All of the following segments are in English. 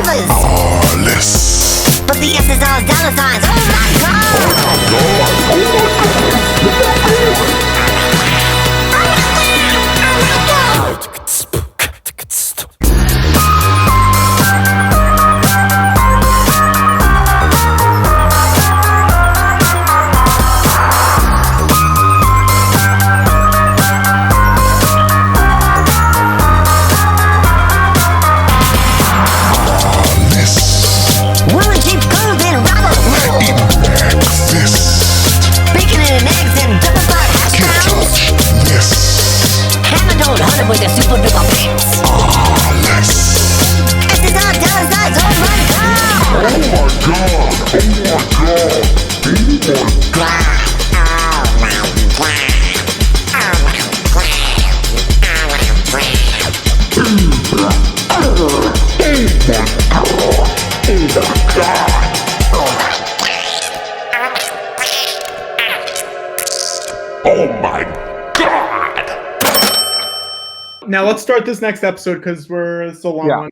believers. Less. But the S is all dollar signs. Oh my with the super duper pants. Less. S is all dollar signs. Oh my god. Oh my god. Oh my god. Oh my god. Now let's start this next episode because it's a long one.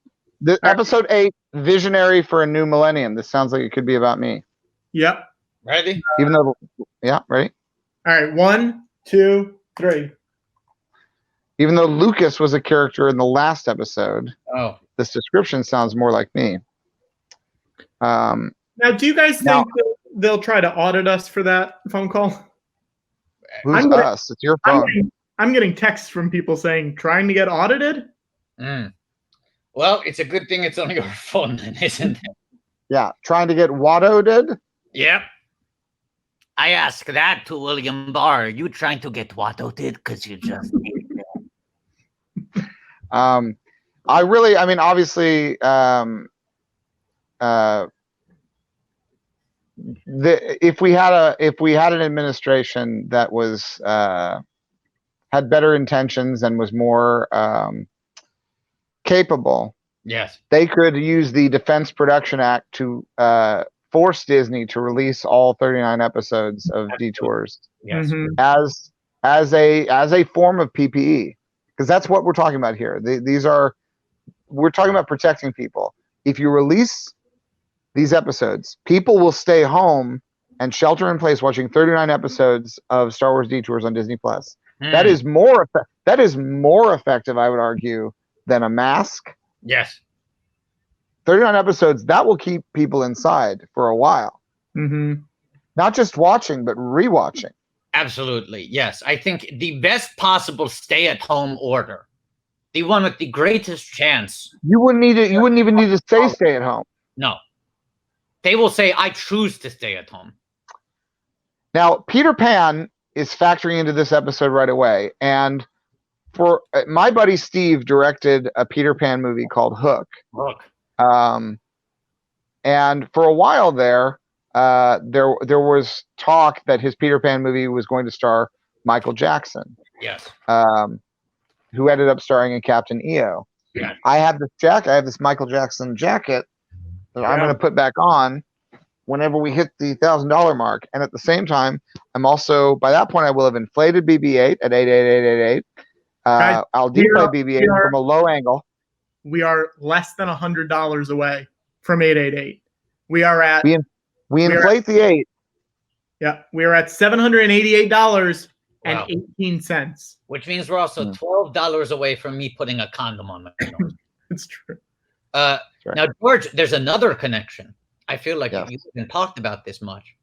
Episode 8, Visionary for a New Millennium. This sounds like it could be about me. Yep. Ready? Even though, ready? All right, 1, 2, 3. Even though Lucas was a character in the last episode, this description sounds more like me. Now, do you guys think they'll try to audit us for that phone call? Who's us? It's your phone. I'm getting texts from people saying, trying to get audited? Well, it's a good thing it's on your phone, then, isn't it? Yeah, trying to get WATTO'd? Yep. I asked that to William Barr. Are you trying to get WATTO'd because you just need it? Obviously, if we had an administration that was had better intentions and was more capable, yes, they could use the Defense Production Act to force Disney to release all 39 episodes of Detours as a form of PPE, because that's what we're talking about here. We're talking about protecting people. If you release these episodes, people will stay home and shelter in place watching 39 episodes of Star Wars Detours on Disney Plus. That is more effective, I would argue, than a mask. Yes. 39 episodes, that will keep people inside for a while. Not just watching, but rewatching. Absolutely, yes. I think the best possible stay-at-home order, the one with the greatest chance. You wouldn't even need to say stay at home. No. They will say, I choose to stay at home. Now, Peter Pan is factoring into this episode right away. And for my buddy Steve directed a Peter Pan movie called Hook. And for a while there was talk that his Peter Pan movie was going to star Michael Jackson. Yes. Who ended up starring in Captain EO. Yeah. I have this jacket. I have this Michael Jackson jacket that I'm going to put back on whenever we hit the $1,000 mark. And at the same time, I'm also, by that point, I will have inflated BB-8 at 88888. I'll deplay BB-8 from a low angle. We are less than $100 away from 888. We are at we inflate the 8. Yeah, we are at $788.18. Which means we're also $12 away from me putting a condom on my nose. It's true. Now, George, there's another connection. I feel like you haven't talked about this much.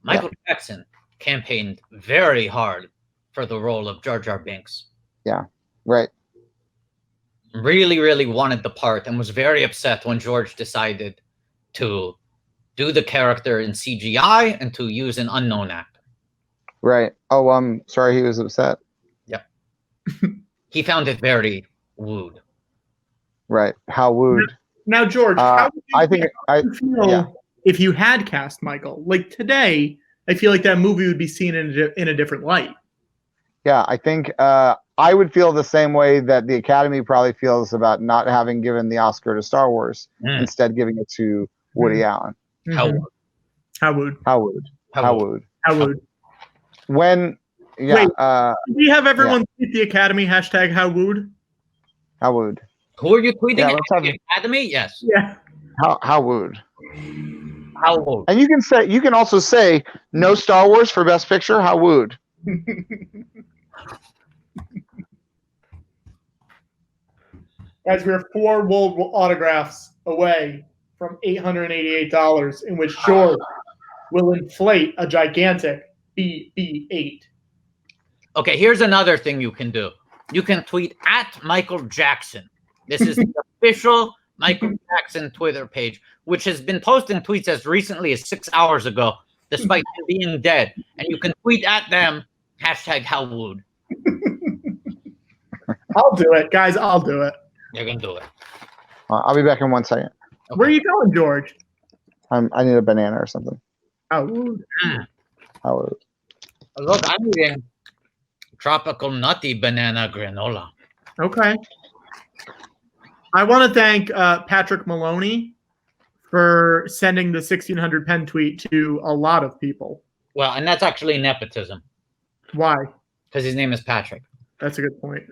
Michael Jackson campaigned very hard for the role of Jar Jar Binks. Yeah, right. Really, really wanted the part and was very upset when George decided to do the character in CGI and to use an unknown actor. Right. Oh, I'm sorry he was upset. Yep. He found it very wooed. Right. How wooed. Now, George, how would you feel if you had cast Michael? Like today, I feel like that movie would be seen in a different light. Yeah, I think I would feel the same way that the Academy probably feels about not having given the Oscar to Star Wars, instead giving it to Woody Allen. How wooed. When Wait, we have everyone tweet the Academy hashtag how wooed. How wooed. Who are you tweeting? The Academy? Yes. Yeah. How wooed. How wooed. And you can also say no Star Wars for Best Picture. How wooed. Guys, we are 4 Wuhl autographs away from $888, in which George will inflate a gigantic BB-8. Okay, here's another thing you can do. You can tweet at Michael Jackson. This is the official Michael Jackson Twitter page, which has been posting tweets as recently as 6 hours ago, despite him being dead. And you can tweet at them, #HowWood. I'll do it, guys. I'll do it. You're going to do it. I'll be back in 1 second. Okay. Where are you going, George? I need a banana or something. Oh, How wooed. Look, I'm eating tropical nutty banana granola. okay. I want to thank Patrick Maloney for sending the 1600 pen tweet to a lot of people. Well, and that's actually nepotism. Why? Because his name is Patrick. That's a good point.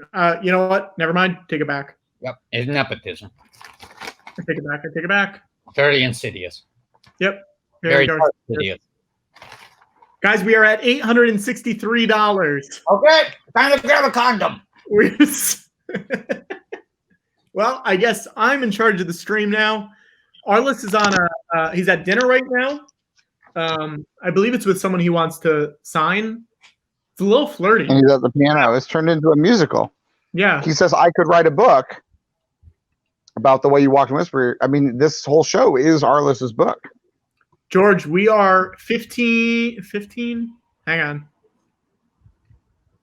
You know what? Never mind. Take it back. Yep, it's nepotism. I take it back. I take it back. Very insidious. Yep. Very dark. insidious. Guys, we are at $863. Okay, time to grab a condom. Well, I guess I'm in charge of the stream now. Arliss is on he's at dinner right now. I believe it's with someone he wants to sign. It's a little flirty. And he's at the piano. It's turned into a musical. Yeah. He says, I could write a book about the way you walk and whisper. I mean, this whole show is Arliss's book. George, we are 15, hang on.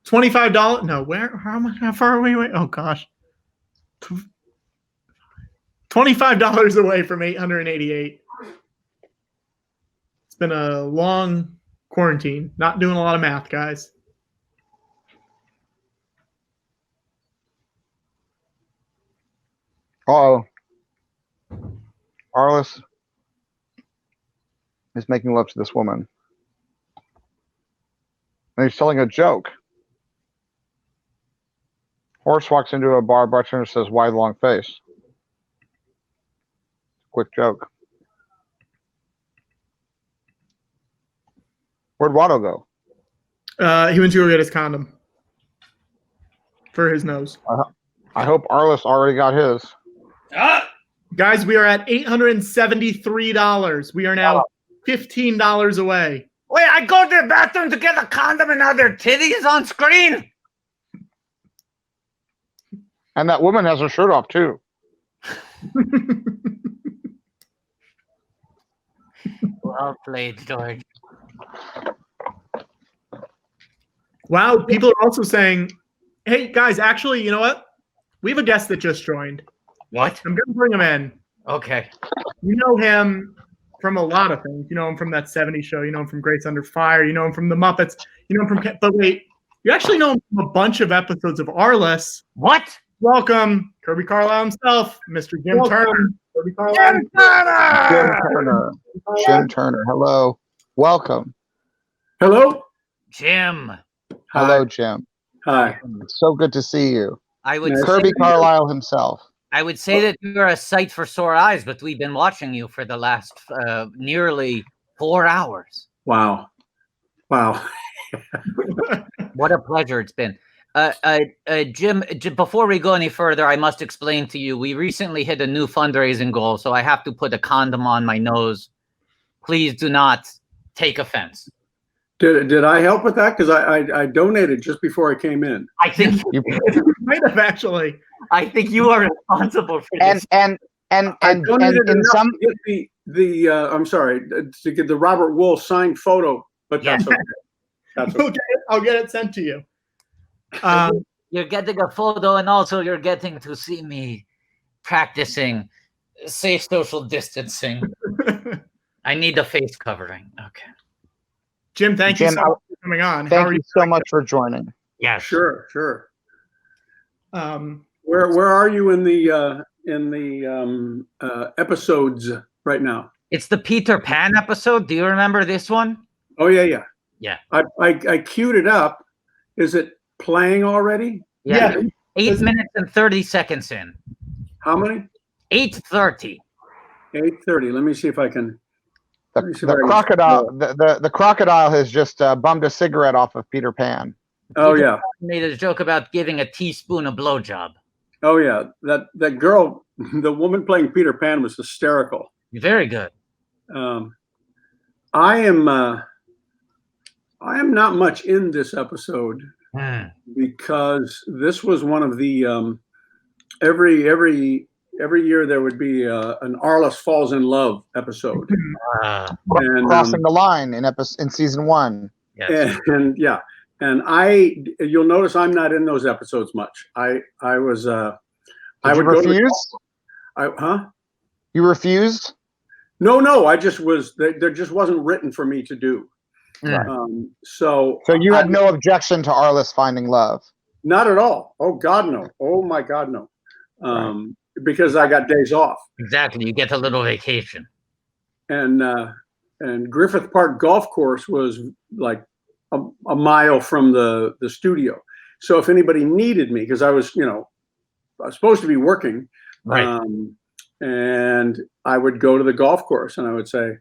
$25. No, how far are we away? Oh gosh. $25 away from 888. It's been a long quarantine. Not doing a lot of math, guys. Uh-oh. Arliss is making love to this woman. And he's telling a joke. Horse walks into a bar, bartender says, why the long face? Quick joke. Where'd Watto go? He went to go get his condom for his nose. I hope Arliss already got his. Guys, we are at $873. We are now $15 away. Wait, I go to the bathroom to get a condom and now their titties on screen? And that woman has her shirt off, too. Well played, George. Wow, people are also saying, hey, guys, actually, you know what? We have a guest that just joined. What? I'm going to bring him in. Okay. You know him from a lot of things. You know him from that 70s show. You know him from Greats Under Fire. You know him from The Muppets. You know him from... But wait, you actually know him from a bunch of episodes of Arliss. What? Welcome, Kirby Carlisle himself, Mr. Jim Turner. Kirby Carlisle. Jim Turner! Jim Turner. Hello. Welcome. Hello. Jim. Hello, Jim. Hi. It's so good to see you. I would Kirby Carlisle himself. I would say that you're a sight for sore eyes, but we've been watching you for the last nearly 4 hours. Wow. Wow. What a pleasure it's been. Jim, before we go any further, I must explain to you, we recently hit a new fundraising goal, so I have to put a condom on my nose. Please do not take offense. Did I help with that? Because I donated just before I came in. I think You might have actually. I think you are responsible for this. And I donated in enough some to get I'm sorry, to get the Robert Wuhl signed photo, but that's okay. That's okay. I'll get it sent to you. You're getting a photo, and also you're getting to see me practicing safe social distancing. I need a face covering. Okay. Jim, thank you so much for coming on. Thank you so much for joining. Yeah, Sure. Where are you in the episodes right now? it's the Peter Pan episode. Do you remember this one? Oh yeah. Yeah. I queued it up. Is it playing already? Yeah. 8 minutes and 30 seconds in. How many? 8:30. 8:30. Let me see if I can. The crocodile. The crocodile has just bummed a cigarette off of Peter Pan. Oh yeah. Made a joke about giving a teaspoon a blowjob. Oh yeah. That girl, the woman playing Peter Pan, was hysterical. Very good. I am not much in this episode because this was one of the every year there would be an Arliss Falls in Love episode. And, crossing the line in season 1. Yes. And you'll notice I'm not in those episodes much. I was I would refuse. You refused? No, I just was. There just wasn't written for me to do. Right. So you had no objection to Arliss finding love? Not at all. Oh God, no. Oh my God, no. Because I got days off. Exactly. You get a little vacation. And Griffith Park Golf Course was like a mile from the studio. So if anybody needed me, because I was supposed to be working, right. And I would go to the golf course and I would say,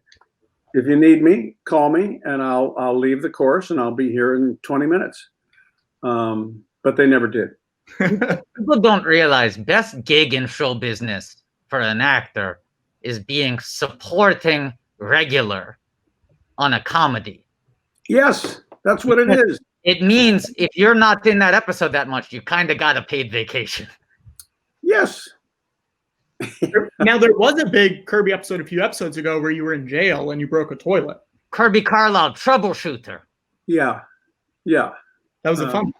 if you need me, call me and I'll leave the course and I'll be here in 20 minutes. But they never did. People don't realize best gig in show business for an actor is being supporting regular on a comedy. Yes, that's what it is. It means if you're not in that episode that much, you kind of got a paid vacation. Yes. Now, there was a big Kirby episode a few episodes ago where you were in jail and you broke a toilet. Kirby Carlisle, troubleshooter. Yeah. Yeah. That was a fun one.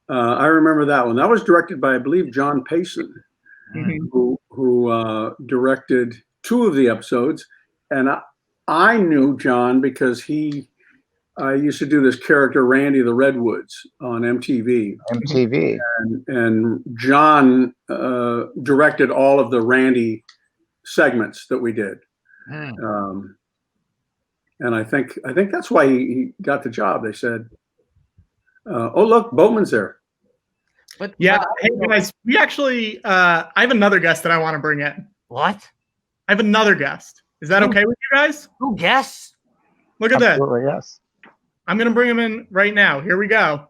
I remember that one. That was directed by, I believe, John Payson, who directed 2 of the episodes. And I knew John because I used to do this character, Randy the Redwoods, on MTV. And John directed all of the Randy segments that we did. And I think that's why he got the job. They said, oh, look, Boatman's there. But hey guys, we actually, I have another guest that I want to bring in. What? I have another guest. Is that okay with you guys? Who guests? Look at that. Absolutely, yes. I'm going to bring him in right now. Here we go.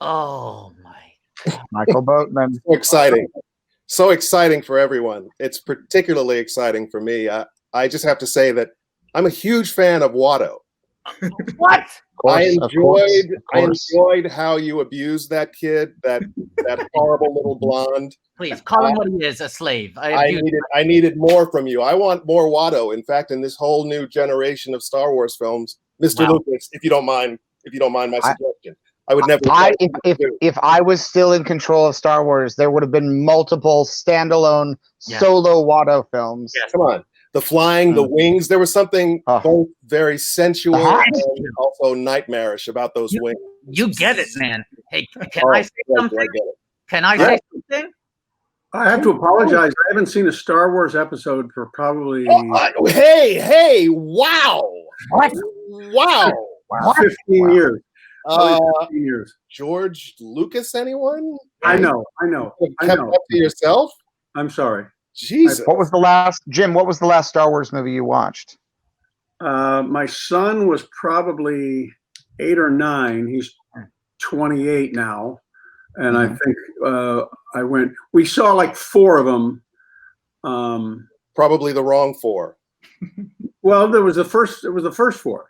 Oh my God. Michael Boatman. So exciting. So exciting for everyone. It's particularly exciting for me. I just have to say that I'm a huge fan of Watto. What? I enjoyed how you abused that kid, that horrible little blonde. Please call him what he is, a slave. I needed more from you. I want more Watto. In fact, in this whole new generation of Star Wars films, Mr. Lucas, if you don't mind my suggestion, I would never. If I was still in control of Star Wars, there would have been multiple standalone solo Watto films. Yes. Come on. The flying, the wings, there was something both very sensual and also nightmarish about those wings. You get it, man. Hey, can I say something? Can I say something? I have to apologize. I haven't seen a Star Wars episode for probably... Hey, wow. What? Wow. 15 years. 15 years. George Lucas, anyone? I know. Kept up to yourself? I'm sorry. Jesus. What was the last Star Wars movie you watched? My son was probably 8 or 9. He's 28 now. And I think we saw like 4 of them. Probably the wrong 4. Well, it was the first 4.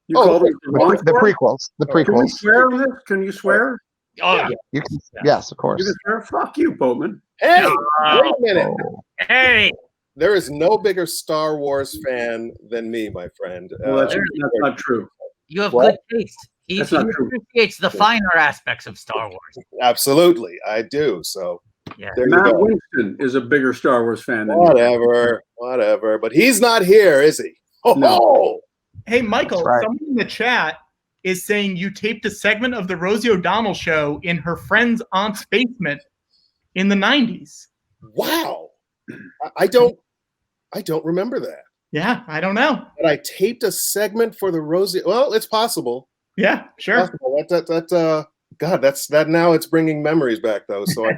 You call them the prequels. The prequels. Can you swear? Oh, yeah. You can, yes, of course. You can swear? Fuck you, Boatman. Hey, wait a minute. Hey. There is no bigger Star Wars fan than me, my friend. Well, that's not true. You have good taste. He appreciates the finer aspects of Star Wars. Absolutely, I do. So, Matt Winston is a bigger Star Wars fan than whatever. But he's not here, is he? Oh, no. Hey, Michael, someone in the chat is saying you taped a segment of the Rosie O'Donnell show in her friend's aunt's basement in the 90s. Wow. I don't remember that. Yeah, I don't know. But I taped a segment for the Rosie. Well, it's possible. Yeah, sure. It's possible. God, that's now it's bringing memories back though. So I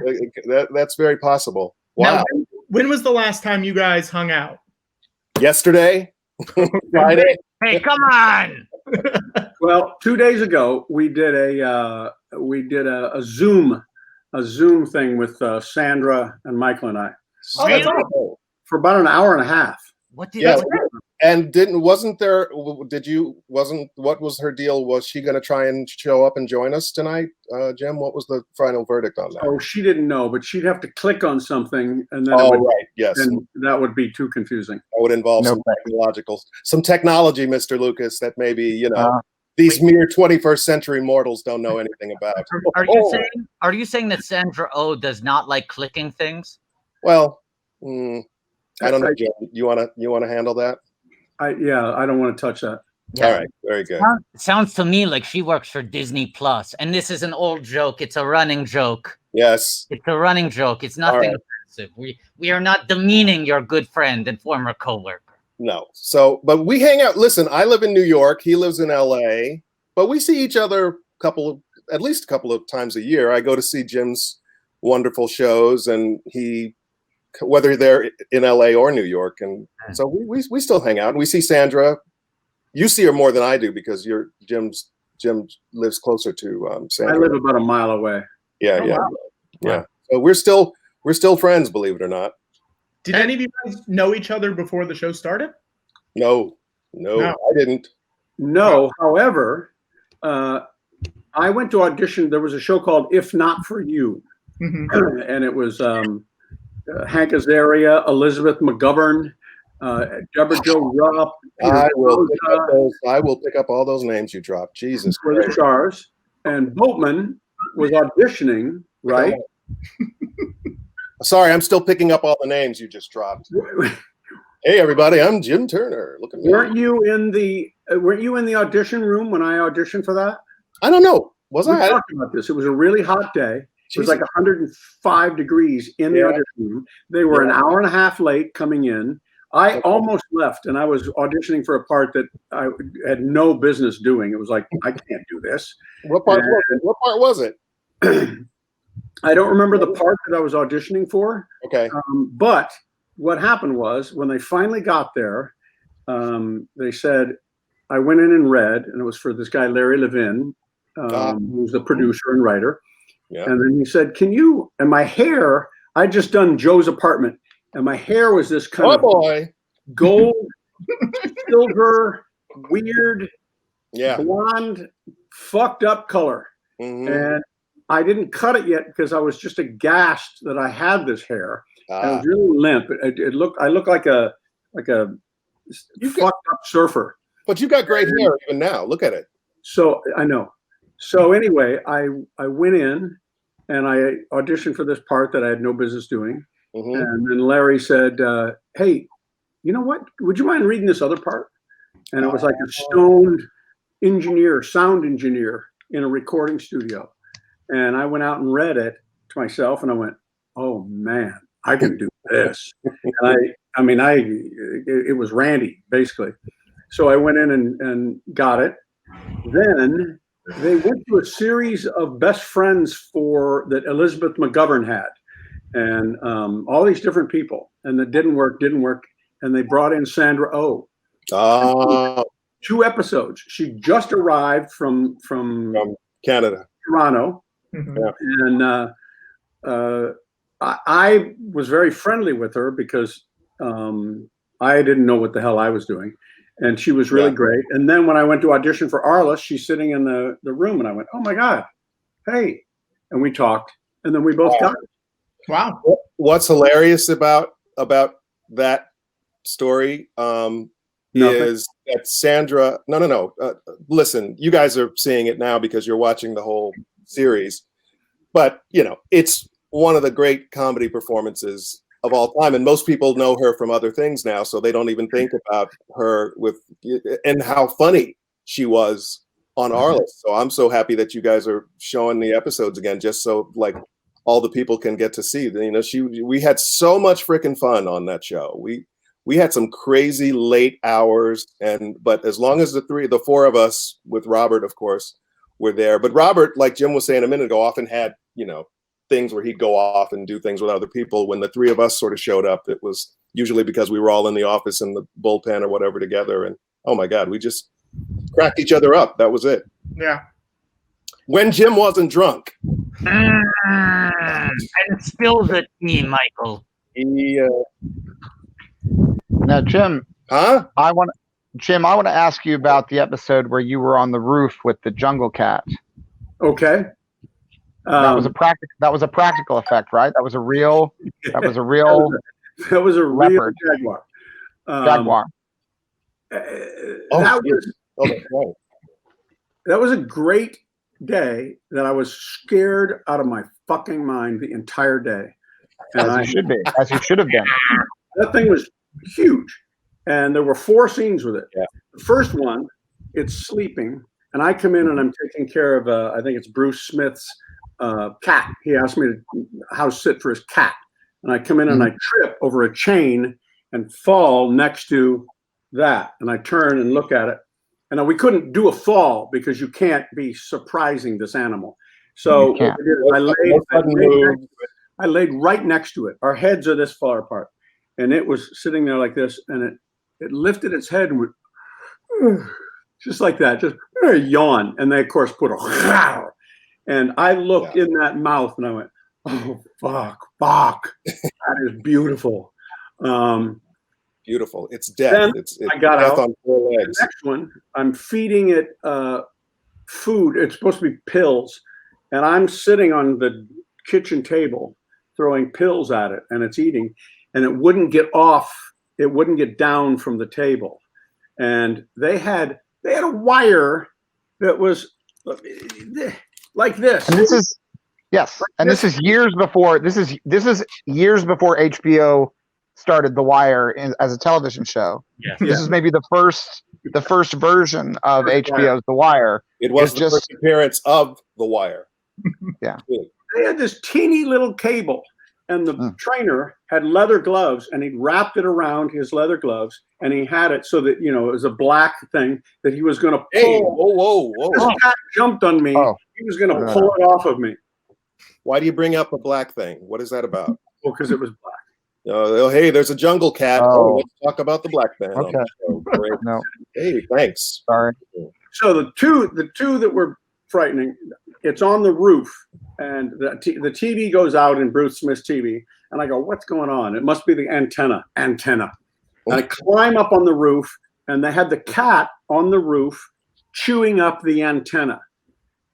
think that's very possible. Wow. Now, when was the last time you guys hung out? Yesterday, Friday. Hey, come on! Well, 2 days ago, we did a Zoom thing with Sandra and Michael and I. Oh, that's awesome. For about an hour and a half. What did Yeah. what- And what was her deal? Was she going to try and show up and join us tonight, Jim? What was the final verdict on that? Oh, she didn't know, but she'd have to click on something, and then Right, yes. and that would be too confusing. That would involve some technology, Mr. Lucas, that maybe, these mere 21st century mortals don't know anything about. Are you saying that Sandra Oh does not like clicking things? Well, I don't know, Jim. You wanna handle that? I don't want to touch that. Yeah. All right, very good. Sounds to me like she works for Disney Plus, and this is an old joke. It's a running joke. Yes. It's a running joke. It's nothing offensive. We are not demeaning your good friend and former coworker. No. So, but we hang out. Listen, I live in New York. He lives in LA, but we see each other at least a couple of times a year. I go to see Jim's wonderful shows, and whether they're in LA or New York, and so we still hang out. And we see Sandra. You see her more than I do because Jim lives closer to Sandra. I live about a mile away. Yeah, Oh, yeah, wow. yeah. So we're still friends, believe it or not. Did any of you guys know each other before the show started? No, I didn't. No, however, I went to audition. There was a show called If Not For You, and it was Hank Azaria, Elizabeth McGovern, Deborah Jo Rupp. I will pick up all those names you dropped. Jesus For the Christ. stars, and Boatman was auditioning, right? Sorry, I'm still picking up all the names you just dropped. Hey, everybody, I'm Jim Turner. Look at me. Weren't you in the audition room when I auditioned for that? I don't know. Was We I? talked about this. It was a really hot day. It was like 105 degrees in the audition room. They were an hour and a half late coming in. I almost left, and I was auditioning for a part that I had no business doing. It was like, I can't do this. What part was it? I don't remember the part that I was auditioning for. Okay. But what happened was when they finally got there, they said, I went in and read, and it was for this guy, Larry Levin, who's the producer and writer. Yeah. And then he said, and my hair, I'd just done Joe's Apartment, and my hair was this kind of gold, silver, weird, blonde, fucked up color. And I didn't cut it yet because I was just aghast that I had this hair. And it was really limp. I looked like a fucked up surfer. But you got great hair even now. Look at it. So I know. So anyway, I went in and I auditioned for this part that I had no business doing. And then Larry said, hey, you know what? Would you mind reading this other part? And it was like a stoned sound engineer in a recording studio. And I went out and read it to myself and I went, oh man, I can do this. And it was Randy basically. So I went in and got it. Then they went to a series of best friends that Elizabeth McGovern had, and all these different people, and that didn't work. And they brought in Sandra Oh. 2 episodes. She just arrived from Canada, Toronto, and I was very friendly with her because I didn't know what the hell I was doing. And she was really great. And then when I went to audition for ARLITTACK, she's sitting in the room, and I went, "Oh my God, hey!" And we talked, and then we both got it. Wow. What's hilarious about that story is that Sandra. No. Listen, you guys are seeing it now because you're watching the whole series, but it's one of the great comedy performances of all time, and most people know her from other things now, so they don't even think about her and how funny she was on ARLITTACK. So I'm so happy that you guys are showing the episodes again, just so like all the people can get to see. We had so much freaking fun on that show. We had some crazy late hours, but as long as the 4 of us with Robert, of course, were there. But Robert, like Jim was saying a minute ago, often had things where he'd go off and do things with other people. When the three of us sort of showed up, it was usually because we were all in the office in the bullpen or whatever together. And oh my God, we just cracked each other up. That was it. Yeah. When Jim wasn't drunk. And spill the tea, Michael. He, Now, Jim, huh? I want to ask you about the episode where you were on the roof with the jungle cat. Okay. That was a practical effect, right? That was a real that was a real leopard. jaguar. Jaguar. That was a great day that I was scared out of my fucking mind the entire day. And As you should have been. That thing was huge. And there were 4 scenes with it. Yeah. The first one, it's sleeping. And I come in and I'm taking care of, I think it's Bruce Smith's cat. He asked me to house sit for his cat. And I come in and I trip over a chain and fall next to that. And I turn and look at it. And we couldn't do a fall because you can't be surprising this animal. So I laid right next to it. Our heads are this far apart. And it was sitting there like this. And it lifted its head and went, just like that, just a yawn. And they, of course, put a and I looked in that mouth and I went, oh, fuck. That is beautiful. Beautiful. It's death. It's I got death out. on 4 legs. The next one, I'm feeding it food. It's supposed to be pills. And I'm sitting on the kitchen table throwing pills at it and it's eating. And it wouldn't get off. It wouldn't get down from the table. And they had a wire that was like this. And this is this is years before years before HBO started The Wire as a television show. Yes. This is maybe the first version of HBO's The Wire. It was the first appearance of The Wire. Yeah. They had this teeny little cable, and the trainer had leather gloves, and he wrapped it around his leather gloves, and he had it so that, it was a black thing that he was going to pull. Hey, whoa. This cat jumped on me. He was going to pull it off of me. Why do you bring up a black thing? What is that about? Well, because it was black. Hey, there's a jungle cat. Let's talk about the black man. Okay. No. Hey, thanks. Sorry. So the two that were frightening, it's on the roof, and the TV goes out in Bruce Smith's TV, and I go, what's going on? It must be the antenna. And I climb up on the roof, and they had the cat on the roof chewing up the antenna.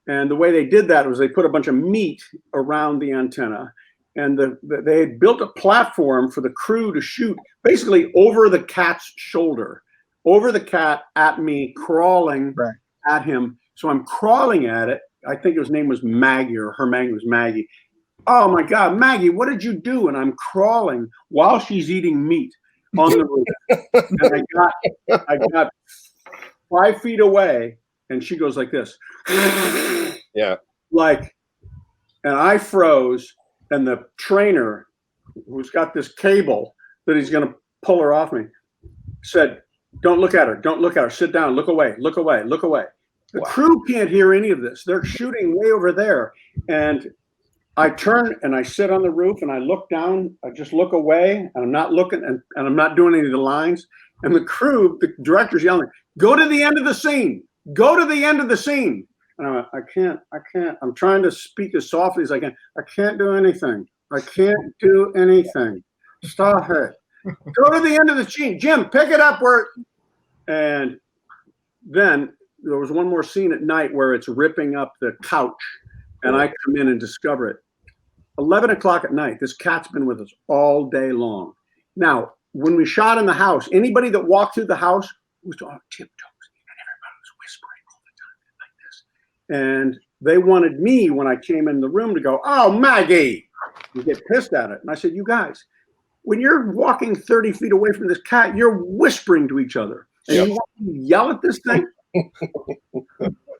And the way they did that was they put a bunch of meat around the antenna, and they had built a platform for the crew to shoot basically over the cat's shoulder, over the cat at me, crawling at him. So I'm crawling at it. I think his name was Maggie, or her name was Maggie. Oh my God, Maggie, what did you do? And I'm crawling while she's eating meat on the roof. And I got 5 feet away, and she goes like this. Yeah. And I froze, and the trainer, who's got this cable that he's going to pull her off me, said, don't look at her. Don't look at her. Sit down. Look away. Look away. Look away. The crew can't hear any of this. They're shooting way over there. And I turn and I sit on the roof and I look down. I just look away, and I'm not looking, and I'm not doing any of the lines. And the crew, the director's yelling, go to the end of the scene. Go to the end of the scene. And I went, I can't. I'm trying to speak as softly as I can. I can't do anything. I can't do anything. Stop it. Go to the end of the scene. Jim, pick it up where. And then there was one more scene at night where it's ripping up the couch, and I come in and discover it. 11 o'clock at night. This cat's been with us all day long. Now, when we shot in the house, anybody that walked through the house was on tiptoes, and everybody was whispering all the time like this. And they wanted me, when I came in the room, to go, oh, Maggie, and get pissed at it. And I said, you guys, when you're walking 30 feet away from this cat, you're whispering to each other. And you want to yell at this thing?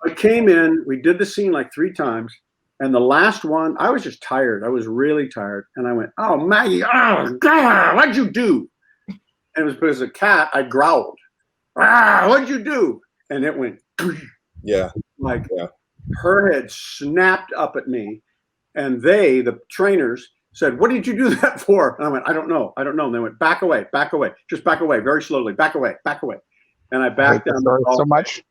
I came in, we did the scene like 3 times. And the last one, I was just tired. I was really tired. And I went, oh, Maggie, oh, God, what'd you do? And it was because the cat, I growled. What'd you do? And it went, yeah. Her head snapped up at me. And they, the trainers, said, "What did you do that for?" And I went, "I don't know. I don't know." And they went, back away, just back away, very slowly, back away. And I backed down so much.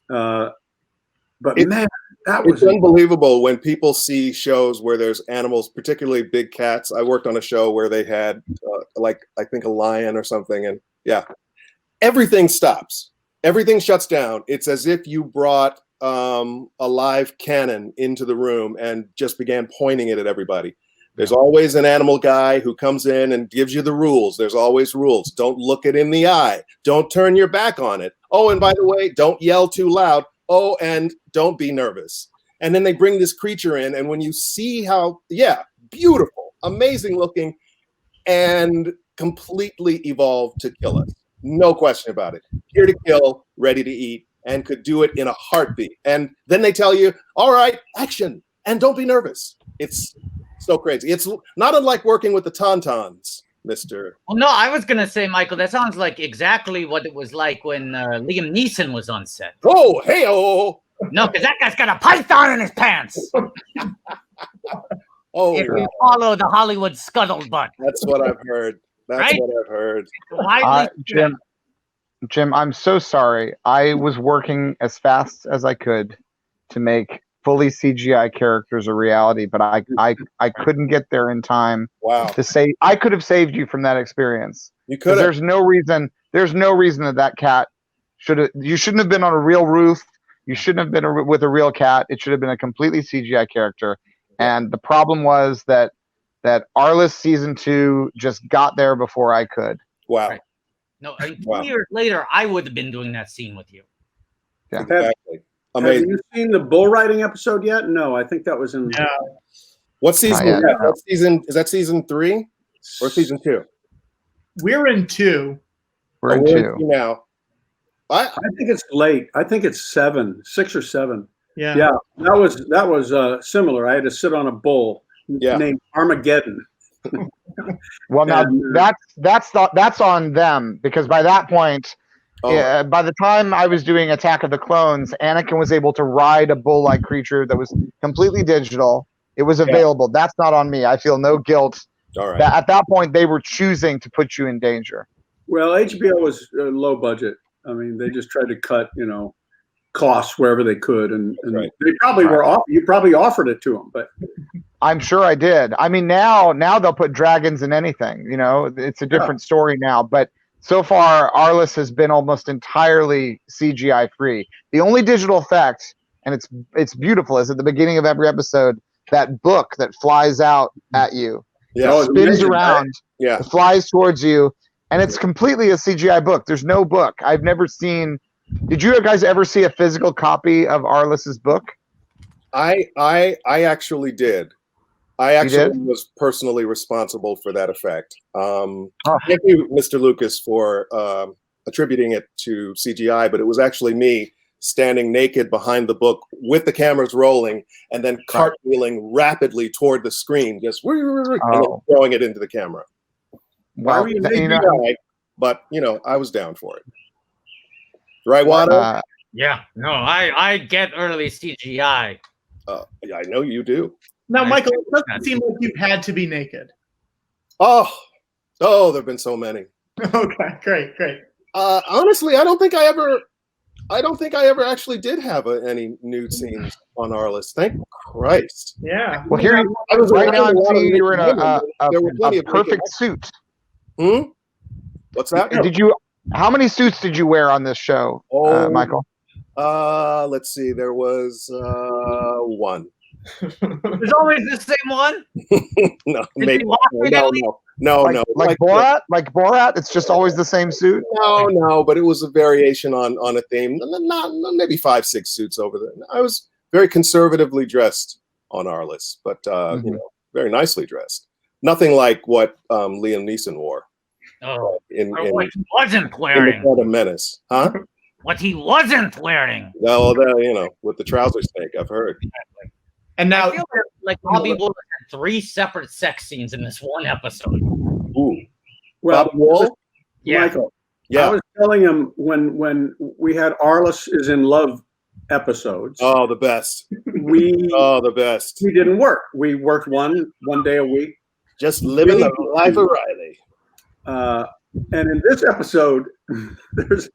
But man, that was it's unbelievable when people see shows where there's animals, particularly big cats. I worked on a show where they had like, I think a lion or something. And yeah, everything stops. Everything shuts down. It's as if you brought a live cannon into the room and just began pointing it at everybody. There's always an animal guy who comes in and gives you the rules. There's always rules. Don't look it in the eye. Don't turn your back on it. Oh, and by the way, don't yell too loud. Oh, and don't be nervous. And then they bring this creature in, and when you see how, yeah, beautiful, amazing looking, and completely evolved to kill us. No question about it. Here to kill, ready to eat, and could do it in a heartbeat. And then they tell you, all right, action, and don't be nervous. It's so crazy. It's not unlike working with the Tauntauns, Mr. Well, no, I was going to say, Michael, that sounds like exactly what it was like when Liam Neeson was on set. Oh, hey-oh! No, because that guy's got a python in his pants. Oh, if you follow the Hollywood scuttlebutt. That's what I've heard. That's Right? what I've heard. Jim, I'm so sorry. I was working as fast as I could to make fully CGI characters a reality, but I couldn't get there in time. Wow. To say I could have saved you from that experience. You could have. There's no reason that cat you shouldn't have been on a real roof. You shouldn't have been with a real cat. It should have been a completely CGI character. And the problem was that Arliss season 2 just got there before I could. Wow. Right. No, 2 years later, I would have been doing that scene with you. Yeah. Exactly. Amazing. Have you seen the bull riding episode yet? No, I think that was in. Yeah. What season? Not yet, What season is that? Season 3 or season 2? We're in 2. We're in We're 2 now. I think it's late. I think it's 6 or 7. Yeah. Yeah, that was similar. I had to sit on a bull named Armageddon. Well, now And, that's on them, because by that point, by the time I was doing Attack of the Clones, Anakin was able to ride a bull-like creature that was completely digital. It was available. That's not on me. I feel no guilt. All right. At that point, they were choosing to put you in danger. Well, HBO was low budget. I mean, they just tried to cut, costs wherever they could, and Right. they probably you probably offered it to them, but I'm sure I did. I mean, now they'll put dragons in anything. It's a different story now. But so far, Arliss has been almost entirely CGI free. The only digital effect, and it's beautiful, is at the beginning of every episode, that book that flies out at you, Yeah. spins around, Yeah. it flies towards you, and it's completely a CGI book. There's no book. I've never seen. Did you guys ever see a physical copy of Arliss's book? I actually did. I actually was personally responsible for that effect. Thank you, Mr. Lucas, for attributing it to CGI, but it was actually me standing naked behind the book with the cameras rolling and then cartwheeling rapidly toward the screen, just and then throwing it into the camera. Well, But I was down for it. Right, Watto? Yeah, no, I get early CGI. Yeah, I know you do. Now, Michael, it doesn't seem like you had to be naked. Oh, there've been so many. Okay, great. Honestly, I don't think I ever actually did have any nude scenes on Arliss. Thank Christ. Yeah. Well, here I was right now, I'm seeing you were in There were plenty a of perfect suit. What's that? How many suits did you wear on this show, Michael? Let's see. There was one. There's always the same one. No, Did maybe you offer it at least? no. Like Borat? Like Borat? It's just always the same suit? No, but it was a variation on a theme. Not maybe 5-6 suits over there. I was very conservatively dressed on Arliss, but very nicely dressed. Nothing like what Liam Neeson wore. Oh, in what he wasn't wearing. In the Menace, huh? What he wasn't wearing. Well, with the trouser snake, I've heard. And now, I feel like Bobby Wool had 3 separate sex scenes in this one episode. Ooh. Well, Bobby Wool? Yeah. Michael, Yeah. I was telling him when we had Arliss is in Love episodes. Oh, the best. the best. We didn't work. We worked one day a week. Just living the life of Riley. And in this episode, there's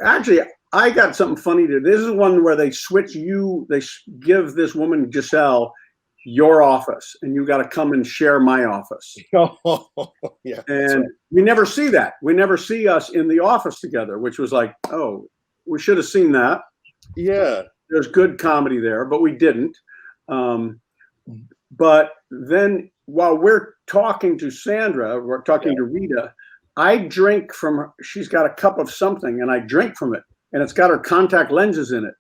actually, I got something funny to. This is one where they switch you. They give this woman Giselle your office, and you got to come and share my office. Oh, yeah. And we never see that. We never see us in the office together, which was like, oh, we should have seen that. Yeah. There's good comedy there, but we didn't. But then while we're talking to Sandra, we're talking to Rita, I drink from her. She's got a cup of something, and I drink from it, and it's got her contact lenses in it,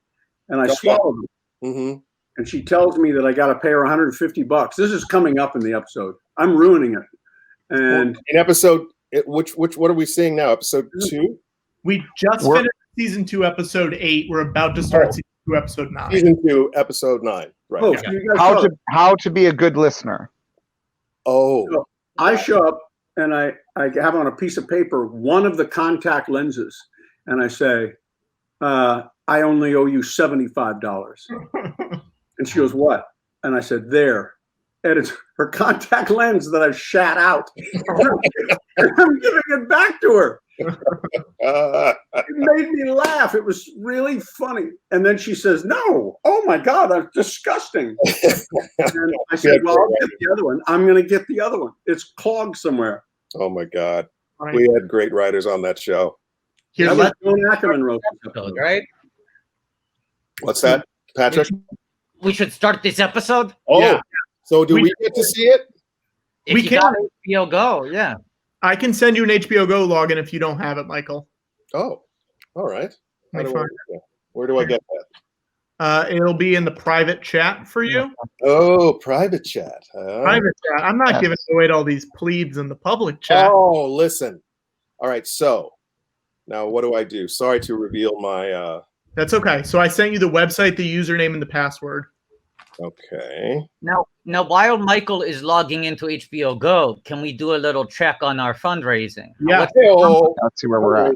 and I swallow them. Mm-hmm. And she tells me that I got to pay her $150. This is coming up in the episode. I'm ruining it. And in episode, what are we seeing now? Episode 2? We just finished season 2, episode 8. We're about to start season 2, episode 9. Season 2, episode 9. Right. Oh, yeah. How to be a good listener. Oh. So I show up and I have on a piece of paper one of the contact lenses, and I say, I only owe you $75. And she goes, what? And I said, there. And it's her contact lens that I've shat out. And I'm giving it back to her. It made me laugh. It was really funny. And then she says, no. Oh, my God, that's disgusting. And I said, well, I'll get the other one. I'm going to get the other one. It's clogged somewhere. Oh, my God. Right. We had great writers on that show. Here's that John Ackerman wrote this episode, right? What's that, Patrick? We should start this episode. Oh, yeah. So do we get to see it? If we can. HBO Go, yeah. I can send you an HBO Go login if you don't have it, Michael. Oh, all right. Where do I get that? It'll be in the private chat for you. Oh, private chat. Private chat. I'm not giving away to all these plebes in the public chat. Oh, listen. All right. So now what do I do? Sorry to reveal my. That's okay. So I sent you the website, the username, and the password. Okay. Now, while Michael is logging into HBO Go, can we do a little check on our fundraising? Yeah. Let's see where we're at.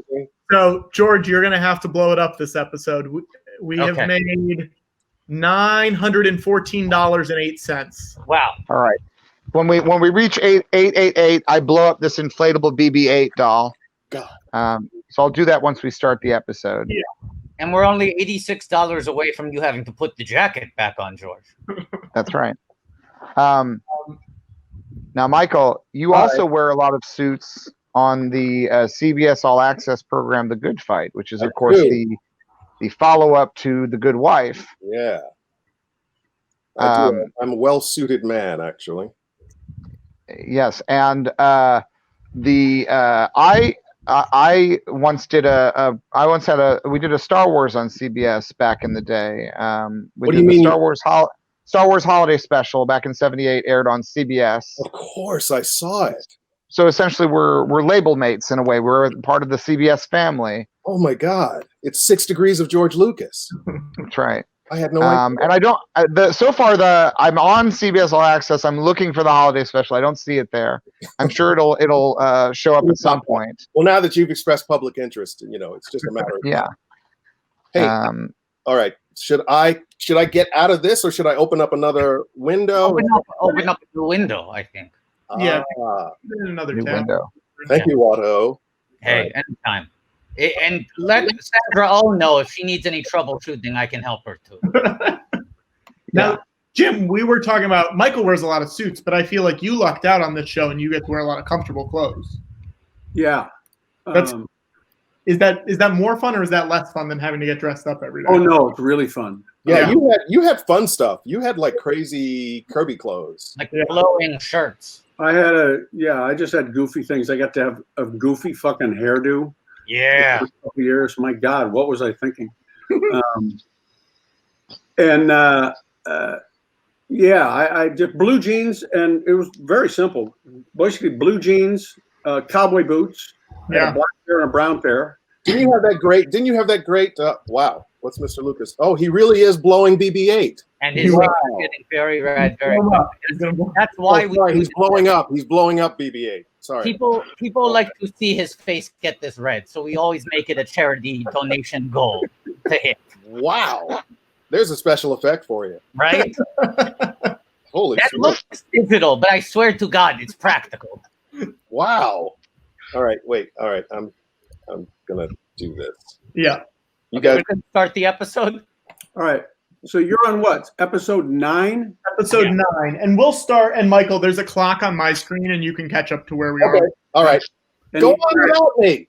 So, George, you're going to have to blow it up this episode. We have made $914.08. Wow. All right. When we reach 888, I blow up this inflatable BB-8 doll. God. So I'll do that once we start the episode. Yeah. And we're only $86 away from you having to put the jacket back on, George. That's right. Now, Michael, you also wear a lot of suits on the CBS All Access program, The Good Fight, which is, of course, the follow-up to The Good Wife. Yeah. I'm a well-suited man, actually. Yes, and I once did we did a Star Wars on CBS back in the day. What do you mean? Star Wars Holiday Special back in '78 aired on CBS. Of course, I saw it. So essentially, we're label mates in a way. We're part of the CBS family. Oh my God! It's 6 Degrees of George Lucas. That's right. I had no idea. And I don't. So far, I'm on CBS All Access. I'm looking for the holiday special. I don't see it there. I'm sure it'll show up at some point. Well, now that you've expressed public interest, it's just a matter of yeah. Hey, all right. Should I get out of this, or should I open up another window? Open up the window, I think. Yeah. Another new window. Thank you, Watto. Hey, anytime. And let Sandra Oh know if she needs any troubleshooting, I can help her too. Now, Jim, we were talking about Michael wears a lot of suits, but I feel like you lucked out on this show and you get to wear a lot of comfortable clothes. Yeah. Is that more fun or is that less fun than having to get dressed up every day? Oh no, it's really fun. Yeah, you had fun stuff. You had like crazy Kirby clothes, like glowing shirts. I just had goofy things. I got to have a goofy fucking hairdo. Yeah. For a couple years. My God, what was I thinking? I did blue jeans, and it was very simple. Basically, blue jeans, cowboy boots, and a black pair and a brown pair. Didn't you have that great? Wow, what's Mr. Lucas? Oh, he really is blowing BB-8. And his lips are getting very red, very quick. That's why he's blowing up. He's blowing up BB-8. Sorry. People like to see his face get this red, so we always make it a charity donation goal to hit. Wow. There's a special effect for you. Right? Holy That shit. looks digital, but I swear to God, it's practical. Wow. All right, wait. All right, I'm gonna do this. Yeah. You guys, We can start the episode. All right. So you're on what? Episode 9? Episode 9. And we'll start. And Michael, there's a clock on my screen, and you can catch up to where we okay. are. All right. And Go on without me.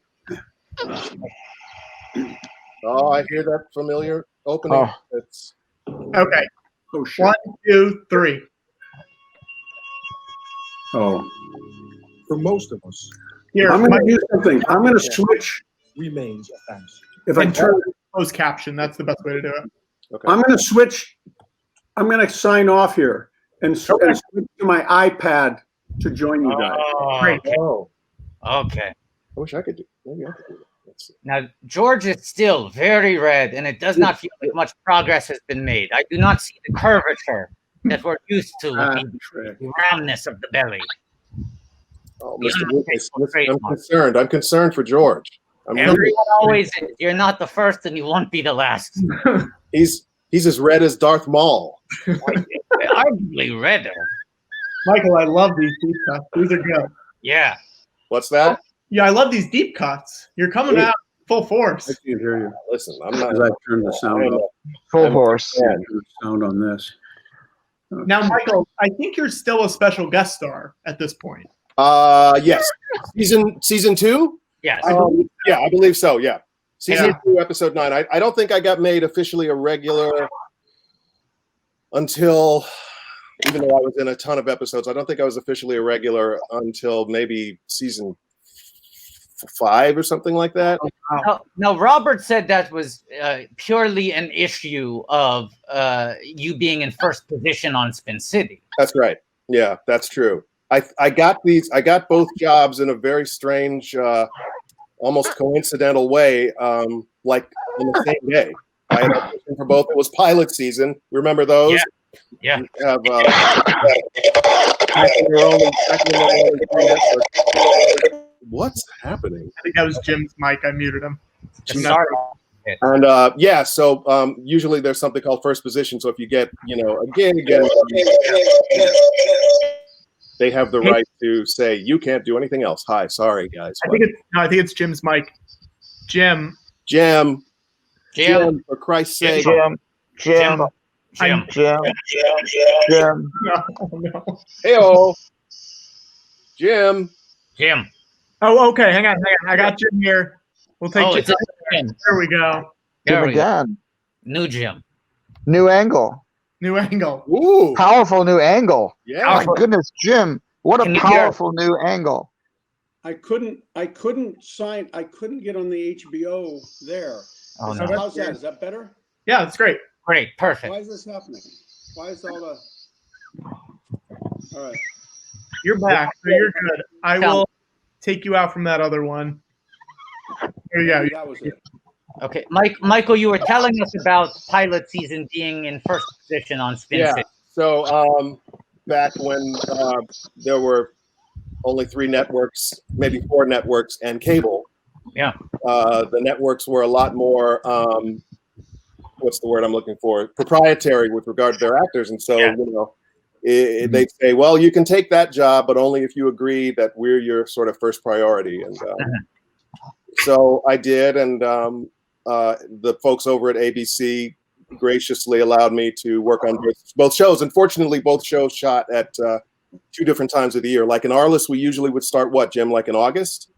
Oh, I hear that familiar opening. Oh. It's Okay. Oh, shit. 1, 2, 3. Oh. For most of us, Here, I'm going Mike, to do something. I'm going to switch. remains a fantasy. If I and turn, closed caption. That's the best way to do it. okay. I'm going to switch. I'm going to sign off here and switch to my iPad to join you guys. Great. Oh, Okay. I wish I could do. Maybe I could do that. Let's see. Now, George is still very red, and it does not feel like much progress has been made. I do not see the curvature that we're used to with the roundness of the belly. Oh, Yeah, Mr. okay, Lucas, well, great, I'm Mark. concerned. I'm concerned for George. I'm really, Everyone always is. You're not the first, and you won't be the last. he's as red as Darth Maul. Arguably redder. Michael, I love these deep cuts. These are good. Yeah. What's that? Yeah, I love these deep cuts. You're coming out full I force. can't hear you Listen, I'm not. because I turned the sound off. Full horse. I turned the sound on this. Now, Michael, I think you're still a special guest star at this point. Yes. Season 2? Yes. Yeah, I believe so. Yeah. Season Yeah. 2, episode 9. I don't think I got made officially a regular until, even though I was in a ton of episodes, I don't think I was officially a regular until maybe season 5 or something like that. Now, Robert said that was purely an issue of you being in first position on Spin City. That's right. Yeah, that's true. I got both jobs in a very strange, almost coincidental way, like on the same day. I had auditioned for both. It was pilot season. Remember those? Yeah. You have back when there were only 3 networks. What's happening? I think that was Jim's mic. I muted him. Sorry. And yeah, so usually there's something called first position. So if you get, a gig, and they have the right to say you can't do anything else. Hi, sorry guys. I think it's Jim's mic. Jim. Jim, for Christ's sake. Jim. No. Hey-oh. Jim. Oh, okay. Hang on. I got Jim here. We'll take It's Jim. Jim. There we go. There we go. Again. New Jim. New angle. New angle. Ooh. Powerful new angle. Yeah. My goodness, Jim. What Can a you hear? powerful new angle. I couldn't get on the HBO there. Oh, So no. how's that? Is that better? Yeah, that's great. Great. Perfect. Why is this happening? Why is all the... All right. You're back. So you're good. I will take you out from that other one. There you go. That was it. Okay. Michael, you were telling us about pilot season being in first position on Spin Yeah. City. So back when there were only 3 networks, maybe 4 networks, and cable. Yeah. The networks were a lot more, what's the word I'm looking for? Proprietary with regard to their actors. And so, they'd say, well, you can take that job, but only if you agree that we're your sort of first priority. And so I did. And the folks over at ABC graciously allowed me to work on both shows. Unfortunately, both shows shot at 2 different times of the year. Like in ARLIS, we usually would start what, Jim, like in August,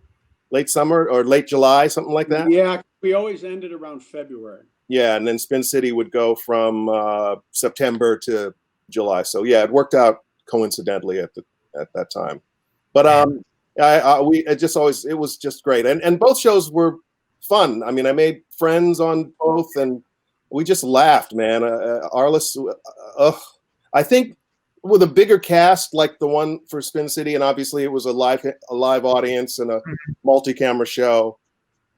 late summer or late July, something like that? Yeah, we always ended around February. Yeah, and then Spin City would go from September to July. So yeah, it worked out coincidentally at that time. But it was just great. And both shows were fun. I mean, I made friends on both, and we just laughed, man. ARLIS, I think with a bigger cast like the one for Spin City, and obviously it was a live audience and a multi-camera show,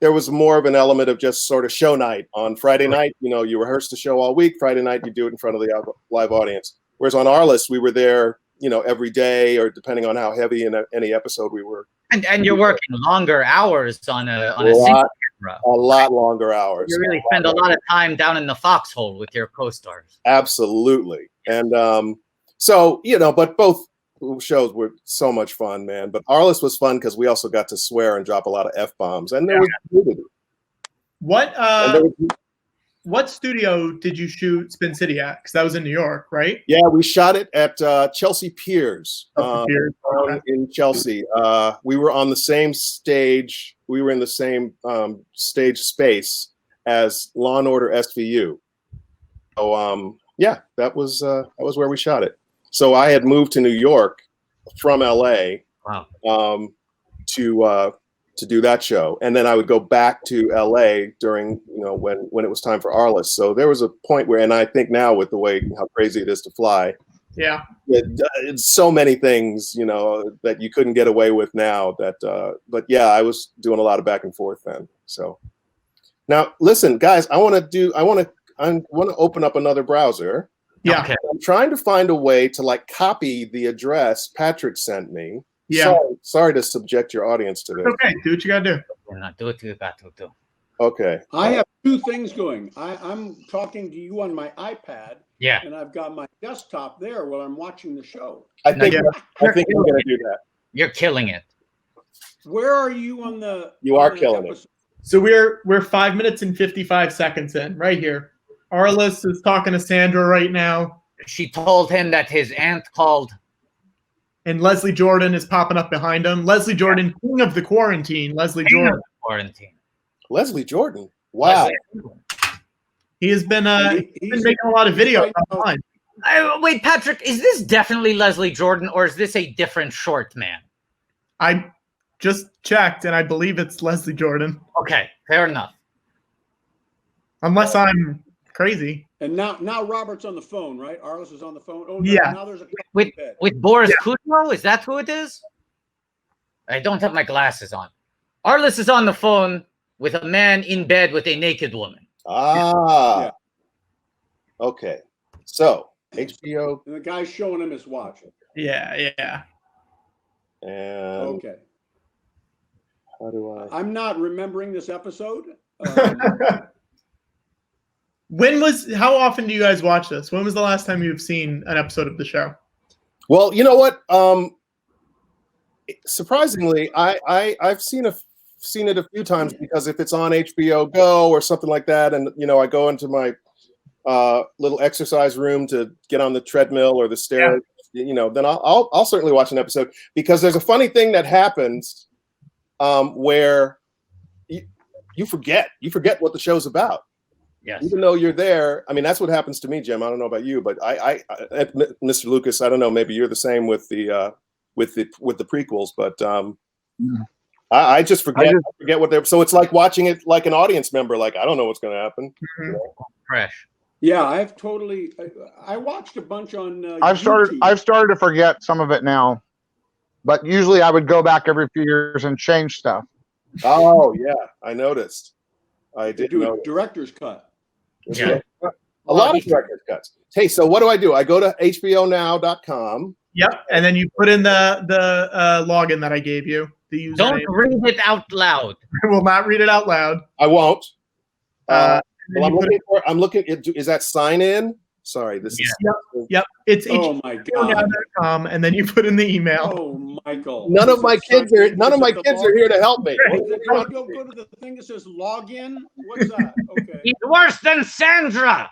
there was more of an element of just sort of show night on Friday night. You rehearsed the show all week. Friday night, you do it in front of the live audience. Whereas on ARLIS, we were there, every day, or depending on how heavy in any episode we were. And you're working longer hours on a lot rough. A lot longer hours. You really spend a lot of time down in the foxhole with your co-stars. Absolutely. And so, you know, but both shows were so much fun, man. But Arliss was fun because we also got to swear and drop a lot of F-bombs. And there was nudity. What studio did you shoot Spin City at? Because that was in New York, right? Yeah, we shot it at Chelsea Piers, Okay. in Chelsea. We were on the same stage. We were in the same stage space as Law and Order SVU. So yeah, that was where we shot it. So I had moved to New York from LA. Wow. To do that show, and then I would go back to LA during, you know, when it was time for Arliss. So there was a point where, and I think now with the way how crazy it is to fly, Yeah. it's so many things, you know, that you couldn't get away with now. That, but yeah, I was doing a lot of back and forth then. So now, listen, guys, I want to open up another browser. Yeah. Okay. I'm trying to find a way to like copy the address Patrick sent me. Yeah. Sorry to subject your audience to this. Okay, do what you gotta do. Do what you got to do. Okay. I have two things going. I'm talking to you on my iPad. Yeah. And I've got my desktop there while I'm watching the show. I think I'm going to do that. You're killing it. Where are you on the? You are on the killing episode? it. So we're 5 minutes and 55 seconds in, right here. Arliss is talking to Sandra right now. She told him that his aunt called. And Leslie Jordan is popping up behind him. Leslie Jordan, king of the quarantine. Leslie Jordan. Quarantine. Leslie Jordan. Wow. He has been he's been making a lot of videos online. Wait, Patrick, is this definitely Leslie Jordan or is this a different short man? I just checked and I believe it's Leslie Jordan. Okay, fair enough. Unless I'm crazy. And now Robert's on the phone, right? Arliss is on the phone. Oh, no, Yeah. Now there's a With Boris Kudrow? Is that who it is? I don't have my glasses on. Arliss is on the phone with a man in bed with a naked woman. Ah. Yeah. Okay. So HBO. And the guy's showing him his watch. Yeah. And Okay. how do I? I'm not remembering this episode. How often do you guys watch this? When was the last time you've seen an episode of the show? Well, you know what? Surprisingly, I've seen it a few times because if it's on HBO Go or something like that, and you know, I go into my little exercise room to get on the treadmill or the stairs, you know, then I'll certainly watch an episode because there's a funny thing that happens where you forget what the show's about. Yes. Even though you're there, I mean, that's what happens to me, Jim. I don't know about you, but I Mr. Lucas, I don't know. Maybe you're the same with the prequels, but I just forget. I forget what they're. So it's like watching it like an audience member. Like I don't know what's going to happen. Mm-hmm. You know? Fresh. Yeah, I watched a bunch on. I've started to forget some of it now, but usually I would go back every few years and change stuff. Oh yeah, I noticed. I did do know a director's cut. Yeah. A lot of director's cuts. Hey, so what do? I go to HBOnow.com. Yep, and then you put in the login that I gave you. The username. Don't read it out loud. I will not read it out loud. I won't. Well, I'm looking. Is that sign in? Sorry, this is. Yep. It's Oh my God. HBOnow.com, and then you put in the email. Oh, Michael. None of my kids are here to help me. Go to the thing that says login. What's that? Okay. He's worse than Sandra.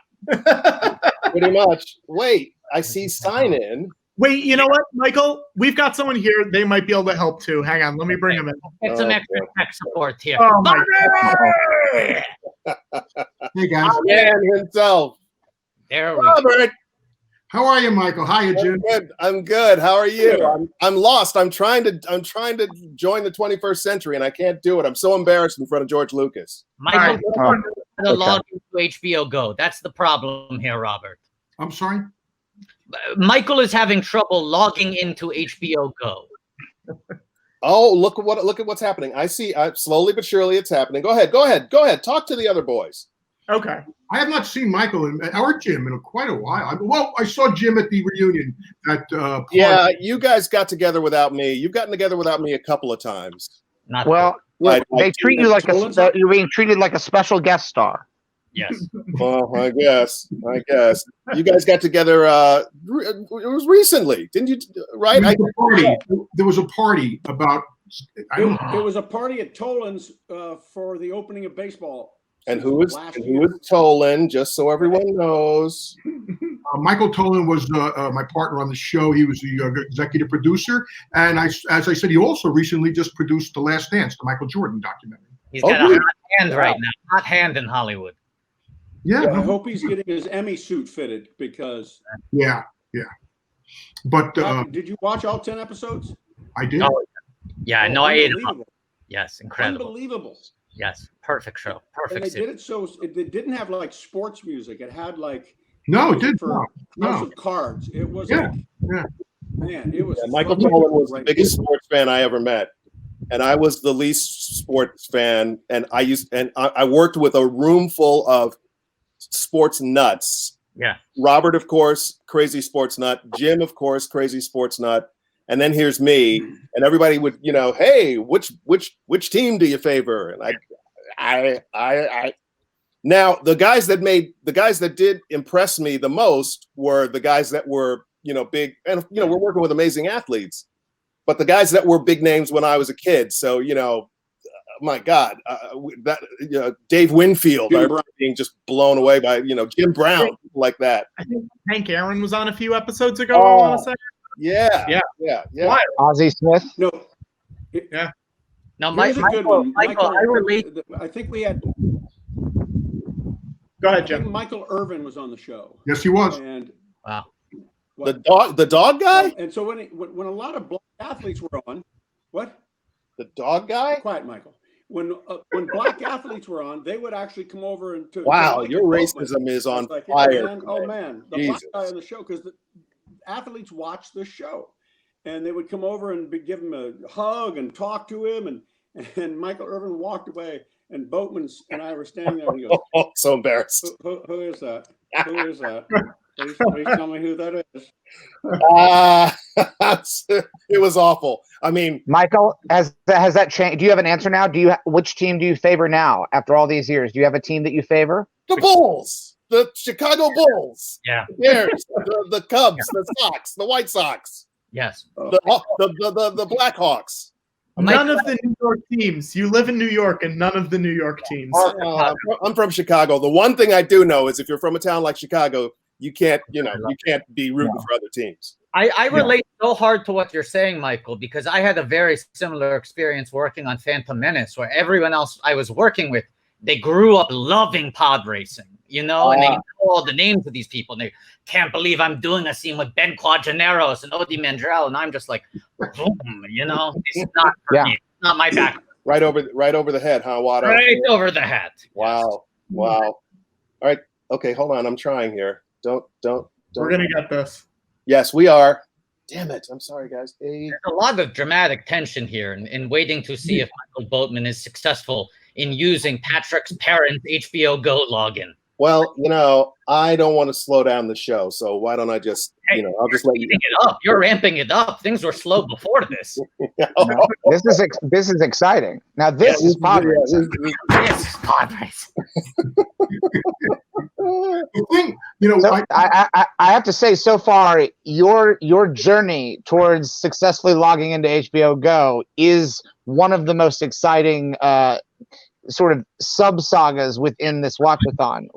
Pretty much. Wait, I see sign in. Wait, you know what, Michael? We've got someone here. They might be able to help too. Hang on, let me bring them in. Get some extra tech support here. Oh my God. Hey guys, Man himself. There we go. Robert. how are you, Michael? How you, Jim? I'm good. How are you? I'm lost. I'm trying to join the 21st century and I can't do it. I'm so embarrassed in front of George Lucas. Michael, Oh, the log into HBO Go. That's the problem here, Robert. I'm sorry. Michael is having trouble logging into HBO Go. Oh, look at what's happening. I see. Slowly but surely, it's happening. Go ahead. Talk to the other boys. Okay. I have not seen Michael or Jim in quite a while. Well, I saw Jim at the reunion at Yeah, you guys got together without me. You've gotten together without me a couple of times. Not well, They treat you like you're being treated like a special guest star. Yes. Well, I guess. You guys got together. It was recently, didn't you? Right? There was a party about. It was a party at Toland's for the opening of baseball. And who was Toland? Just so everyone knows. Michael Toland was my partner on the show. He was the executive producer, and as I said, he also recently just produced The Last Dance, the Michael Jordan documentary. He's got a hot hand right now. Hot hand in Hollywood. Yeah, I hope he's getting his Emmy suit fitted because. Yeah. But did you watch all 10 episodes? I did. Oh, yeah, no, I ate them up. Yes, incredible. Unbelievable. Yes, perfect show. Perfect. And they did it so it didn't have like sports music. It had like no, it didn't. House of Cards. It was man. It was. Michael Toland was the biggest sports fan I ever met, and I was the least sports fan. And I worked with a room full of sports nuts. Yeah. Robert, of course, crazy sports nut. Jim, of course, crazy sports nut. And then here's me, and everybody would, hey, which team do you favor? And I now the guys that did impress me the most were the guys that were, big, and we're working with amazing athletes, but the guys that were big names when I was a kid. So, my God, Dave Winfield, I remember being just blown away by, Jim Brown, like that. I think Hank Aaron was on a few episodes ago. I want to say. Yeah. Ozzie Smith. No. Yeah. No, Michael, I relate. I think we had. Go ahead, Jim. Michael Irvin was on the show. Yes, he was. And wow. The dog guy. And so when a lot of black athletes were on, what? The dog guy. Quiet, Michael. When black athletes were on, they would actually come over and wow, your racism is on fire. Man, the black guy on the show, because the athletes watched the show, and they would come over and give him a hug and talk to him, and Michael Irvin walked away, and Boatman and I were standing there, and he goes, "Oh, so embarrassed. Who is that? Who is that? Please tell me who that is." It was awful. I mean, Michael, has that changed? Do you have an answer now? Which team do you favor now after all these years? Do you have a team that you favor? The Bulls. The Chicago Bulls. Yeah. The Bears, the Cubs, the Sox, the White Sox. Yes. The Blackhawks. None of the New York teams. You live in New York, and none of the New York teams. I'm from Chicago. The one thing I do know is if you're from a town like Chicago, you can't be rooting for other teams. I relate so hard to what you're saying, Michael, because I had a very similar experience working on Phantom Menace, where everyone else I was working with, they grew up loving pod racing. And they know all the names of these people. And they can't believe I'm doing a scene with Ben Quadraneros and Odie Mandrell. And I'm just like, boom, it's not for me. It's not my back. Right over the head, huh, Watto? Right over the head. Wow. All right. Okay, hold on. I'm trying here. Don't. We're going to get this. Yes, we are. Damn it. I'm sorry, guys. There's a lot of dramatic tension here in waiting to see if Michael Boatman is successful in using Patrick's parents' HBO Go login. Well, I don't want to slow down the show, so why don't I just, I'll just let you. It up. You're ramping it up. Things were slow before this. No, this is exciting. Now this is pod race. This is pod race. I have to say, so far, your journey towards successfully logging into HBO Go is one of the most exciting sort of sub-sagas within this watchathon.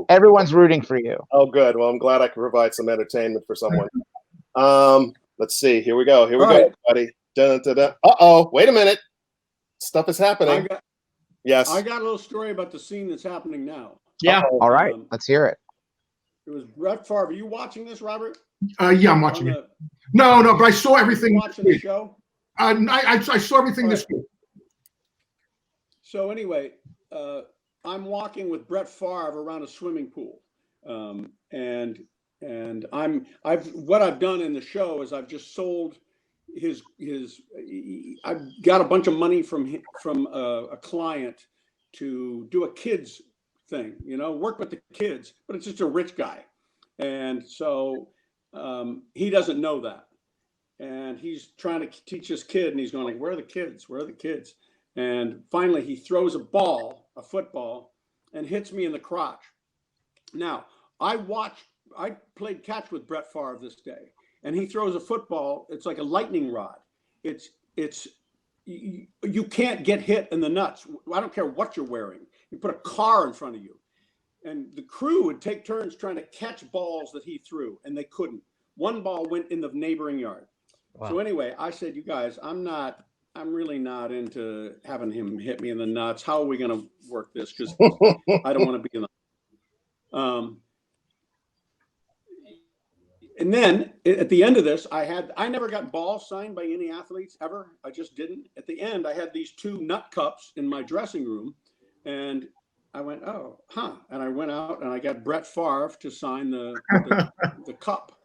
Everyone's rooting for you. Oh, good. Well, I'm glad I can provide some entertainment for someone. Let's see. Here we go. Here we go, everybody. Uh-oh. Wait a minute. Stuff is happening. Yes. I got a little story about the scene that's happening now. Yeah. All right. Let's hear it. It was Brett Favre. Are you watching this, Robert? Yeah, I'm watching it. No, but I saw everything. Watching the show? I saw everything this week. So anyway, I'm walking with Brett Favre around a swimming pool, and what I've done in the show is I've just sold I've got a bunch of money from a client to do a kids thing, work with the kids, but it's just a rich guy, and so he doesn't know that, and he's trying to teach his kid, and he's going like, "Where are the kids? Where are the kids?" And finally, he throws a ball, a football, and hits me in the crotch. Now, I played catch with Brett Favre this day, and he throws a football. It's like a lightning rod. You can't get hit in the nuts. I don't care what you're wearing. You put a car in front of you, and the crew would take turns trying to catch balls that he threw, and they couldn't. One ball went in the neighboring yard. Wow. So anyway, I said, you guys, I'm really not into having him hit me in the nuts. How are we going to work this? Because I don't want to be in the. And then at the end of this, I never got balls signed by any athletes ever. I just didn't. At the end, I had these 2 nut cups in my dressing room, and I went, oh, huh. And I went out and I got Brett Favre to sign the cup.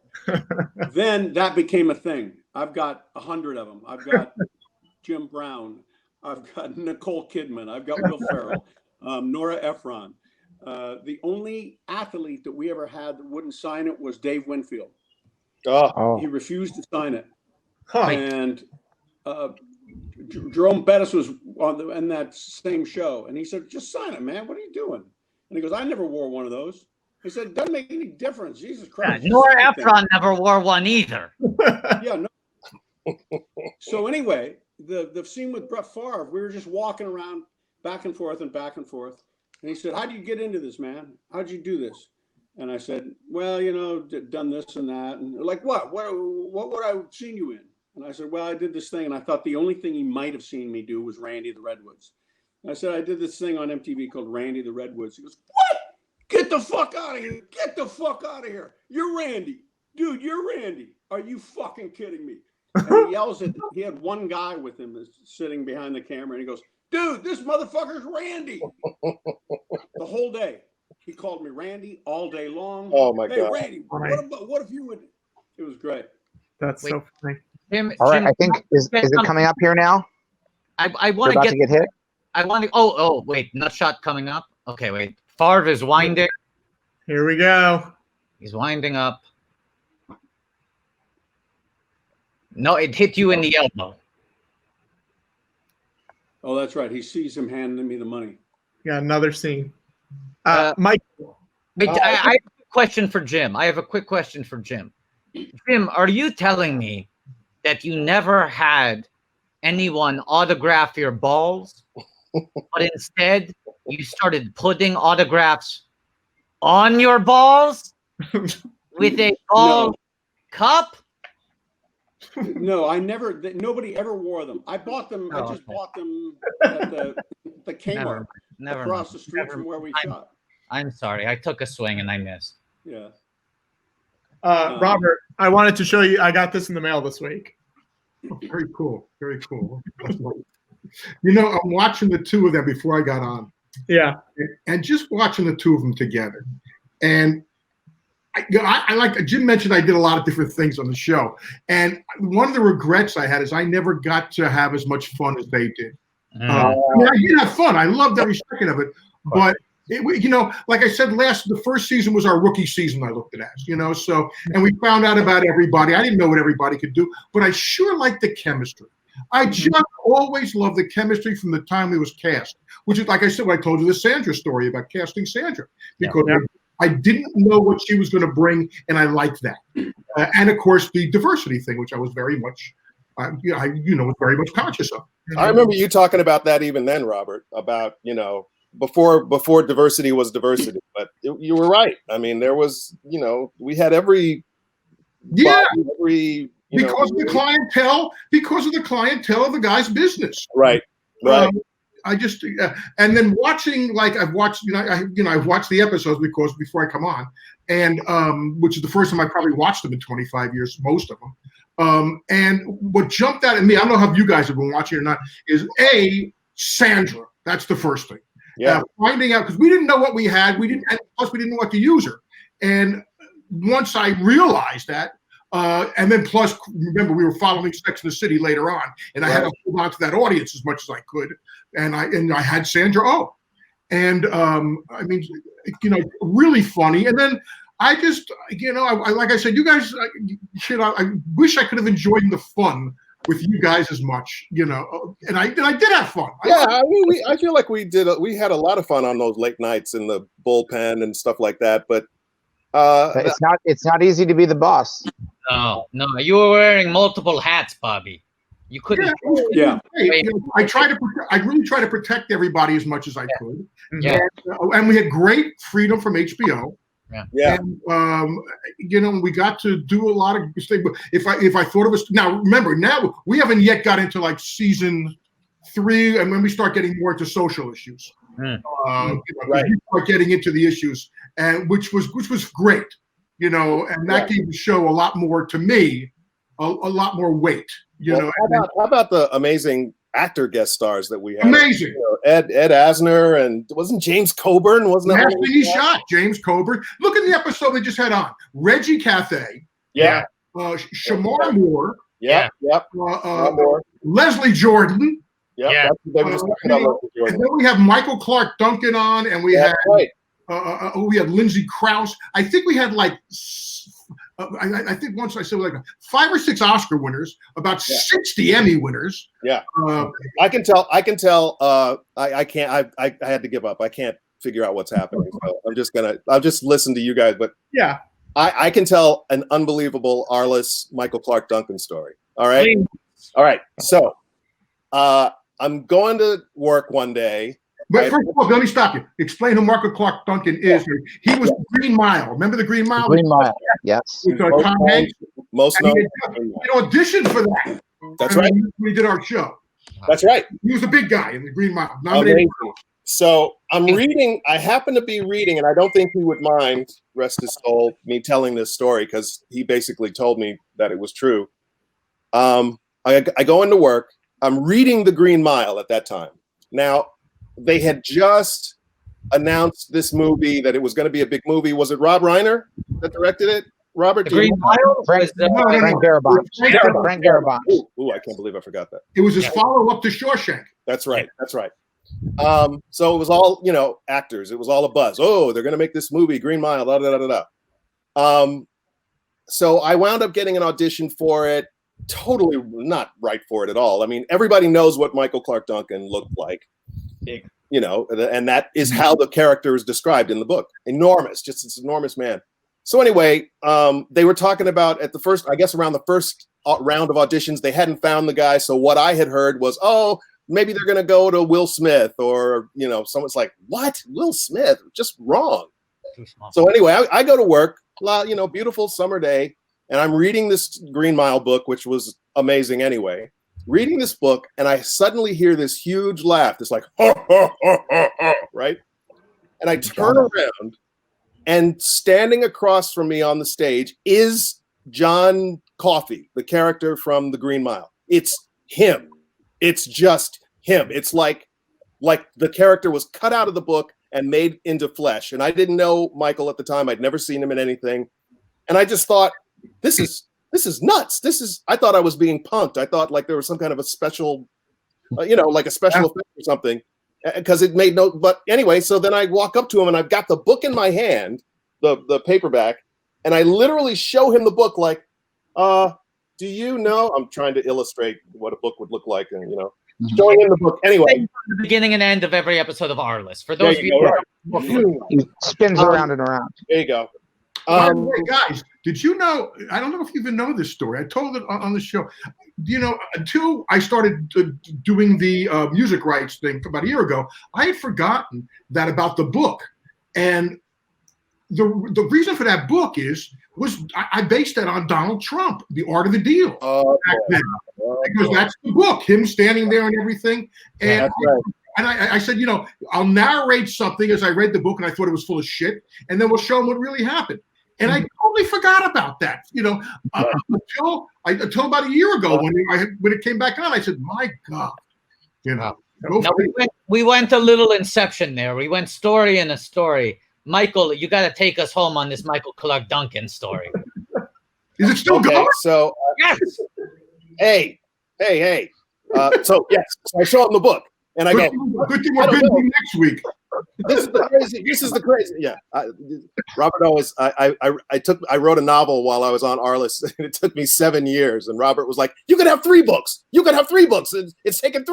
Then that became a thing. I've got 100 of them. I've got Jim Brown. I've got Nicole Kidman. I've got Will Ferrell, Nora Ephron. The only athlete that we ever had that wouldn't sign it was Dave Winfield. Oh. He refused to sign it. Huh. And Jerome Bettis was in that same show. And he said, just sign it, man. What are you doing? And he goes, I never wore one of those. He said, it doesn't make any difference. Jesus Christ. Yeah, Nora Ephron never wore one either. Yeah, no. So anyway, the scene with Brett Favre, we were just walking around back and forth and back and forth. And he said, how'd you get into this, man? How'd you do this? And I said, well, done this and that. And they're like, what would I have seen you in? And I said, well, I did this thing. And I thought the only thing he might have seen me do was Randy the Redwoods. And I said, I did this thing on MTV called Randy the Redwoods. He goes, what? Get the fuck out of here. Get the fuck out of here. You're Randy. Dude, you're Randy. Are you fucking kidding me? And he yells at, he had one guy with him sitting behind the camera. And he goes, dude, this motherfucker's Randy. The whole day. He called me Randy all day long. Oh my God. Randy, what if you would? It was great. That's so funny. All right, I think is it coming up here now? I want to get hit. I want to. Oh, wait, nutshot coming up. Okay, wait. Favre is winding. Here we go. He's winding up. No, it hit you in the elbow. Oh, that's right. He sees him handing me the money. Yeah, another scene. Mike. Wait, I have a question for Jim. I have a quick question for Jim. Jim, are you telling me that you never had anyone autograph your balls, but instead you started putting autographs on your balls with a ball cup? No, I never. Nobody ever wore them. I bought them. I just bought them at the Kmart across the street from where we shot. I'm sorry. I took a swing and I missed. Yeah. Robert, I wanted to show you. I got this in the mail this week. Oh, very cool. Very cool. I'm watching the 2 of them before I got on. Yeah. And just watching the 2 of them together. And I like Jim mentioned I did a lot of different things on the show. And one of the regrets I had is I never got to have as much fun as they did. I did have fun. I loved every second of it. But like I said, the first season was our rookie season. I looked at it as, so, and we found out about everybody. I didn't know what everybody could do, but I sure liked the chemistry. I just always loved the chemistry from the time we was cast, which is, like I said, when I told you the Sandra story about casting Sandra, because I didn't know what she was going to bring, and I liked that. And of course, the diversity thing, which I was very much, was very much conscious of. I remember you talking about that even then, Robert, about, before diversity was diversity, but you were right. I mean, there was, we had because of the clientele of the guy's business. Right. I just and then watching, like I've watched, I've watched the episodes before I come on, and which is the first time I probably watched them in 25 years, most of them. And what jumped out at me, I don't know how you guys have been watching or not, is Sandra. That's the first thing. Yeah. Finding out, because we didn't know what we had, plus we didn't know what to use her. And once I realized that, and then plus, remember, we were following Sex and the City later on, and I had to hold on to that audience as much as I could. And I had Sandra Oh, and I mean, really funny. And then I just, like I said, you guys, I wish I could have enjoyed the fun with you guys as much, you know, and I did have fun. Yeah, I mean, I feel like we had a lot of fun on those late nights in the bullpen and stuff like that. But it's not easy to be the boss. No, you were wearing multiple hats, Bobby. You couldn't. Yeah. You know, I really try to protect everybody as much as I could. Yeah. And we had great freedom from HBO. Yeah. And, you know, we got to do a lot of things. If I thought it was now, remember, now we haven't yet got into like season 3, and when we start getting more into social issues, you know, Right. we start getting into the issues, and which was great, you know, and that gave the show a lot more, to me, a lot more weight. You know, how about the amazing actor guest stars that we had? Amazing. You know, Ed Asner, and wasn't James Coburn? Wasn't that? He shot James Coburn. Look at the episode they just had on Reggie Cathay. Yeah. Shamar Moore. Yeah. Yep. Leslie Jordan. Yep. Yeah. They were just talking about Leslie Jordan. And then we have Michael Clarke Duncan on, and we had we had Lindsay Krause. I think we had like. I think once I said like 5 or 6 Oscar winners, about 60 Emmy winners. Yeah, I can tell. I can't. I had to give up. I can't figure out what's happening. So I'll just listen to you guys. But yeah, I can tell an unbelievable Arliss Michael Clarke Duncan story. All right. All right. So I'm going to work one day. But first of all, let me stop you. Explain who Michael Clarke Duncan is. He was the Green Mile. Remember the Green Mile? Green Mile, yes. With Tom Hanks. Most known. He auditioned for that. That's right. We did our show. That's right. He was a big guy in the Green Mile. Amazing. So I'm reading. I happen to be reading, and I don't think he would mind, rest his soul, me telling this story, because he basically told me that it was true. I go into work. I'm reading The Green Mile at that time. Now, they had just announced this movie, that it was going to be a big movie. Was it Rob Reiner that directed it? Robert? Green Mile? Frank Darabont. Frank Darabont. Ooh, I can't believe I forgot that. It was his follow-up to Shawshank. That's right. That's right. So it was all, you know, actors. It was all a buzz. Oh, they're going to make this movie, Green Mile, da, da, da, da, da. So I wound up getting an audition for it. Totally not right for it at all. I mean, everybody knows what Michael Clarke Duncan looked like. You know, and that is how the character is described in the book. Enormous, just this enormous man. So anyway, they were talking about at the first, I guess around the first round of auditions, they hadn't found the guy. So what I had heard was, oh, maybe they're going to go to Will Smith, or, you know, someone's like, what? Will Smith? Just wrong. So anyway, I go to work, you know, beautiful summer day, and I'm reading this Green Mile book, which was amazing anyway. Reading this book, and I suddenly hear this huge laugh. It's like, ha, ha, ha, ha, ha, right? And I turn around, and standing across from me on the stage is John Coffey, the character from The Green Mile. It's him. It's just him. It's like the character was cut out of the book and made into flesh. And I didn't know Michael at the time. I'd never seen him in anything. And I just thought, this is nuts. I thought I was being punked. I thought like there was some kind of a special, you know, like a special effect or something, because it made no, but anyway, so then I walk up to him and I've got the book in my hand, the paperback, and I literally show him the book like, do you know, I'm trying to illustrate what a book would look like, and, you know, showing him the book. Anyway. The beginning and end of every episode of Arliss. For those of you He spins around and around. There you go. By the way, guys, did you know? I don't know if you even know this story. I told it on the show. You know, until I started doing the music rights thing about a year ago, I had forgotten that about the book. And the reason for that book was I based that on Donald Trump, The Art of the Deal. Back then. Because that's the book, him standing there and everything. And And I said, you know, I'll narrate something as I read the book and I thought it was full of shit, and then we'll show them what really happened. And I totally forgot about that, you know, until about a year ago when it came back on. I said, my God, you know. We went a little Inception there. We went story in a story. Michael, you got to take us home on this Michael Clarke Duncan story. Is it still going? So, yes. Hey. So yes, so I show him the book. And I go, good thing we're busy next week. This is the crazy. This is the crazy. Yeah, Robert always. I wrote a novel while I was on ARLIS, and it took me 7 years. And Robert was like, "You could have 3 books. You could have 3 books. It's taken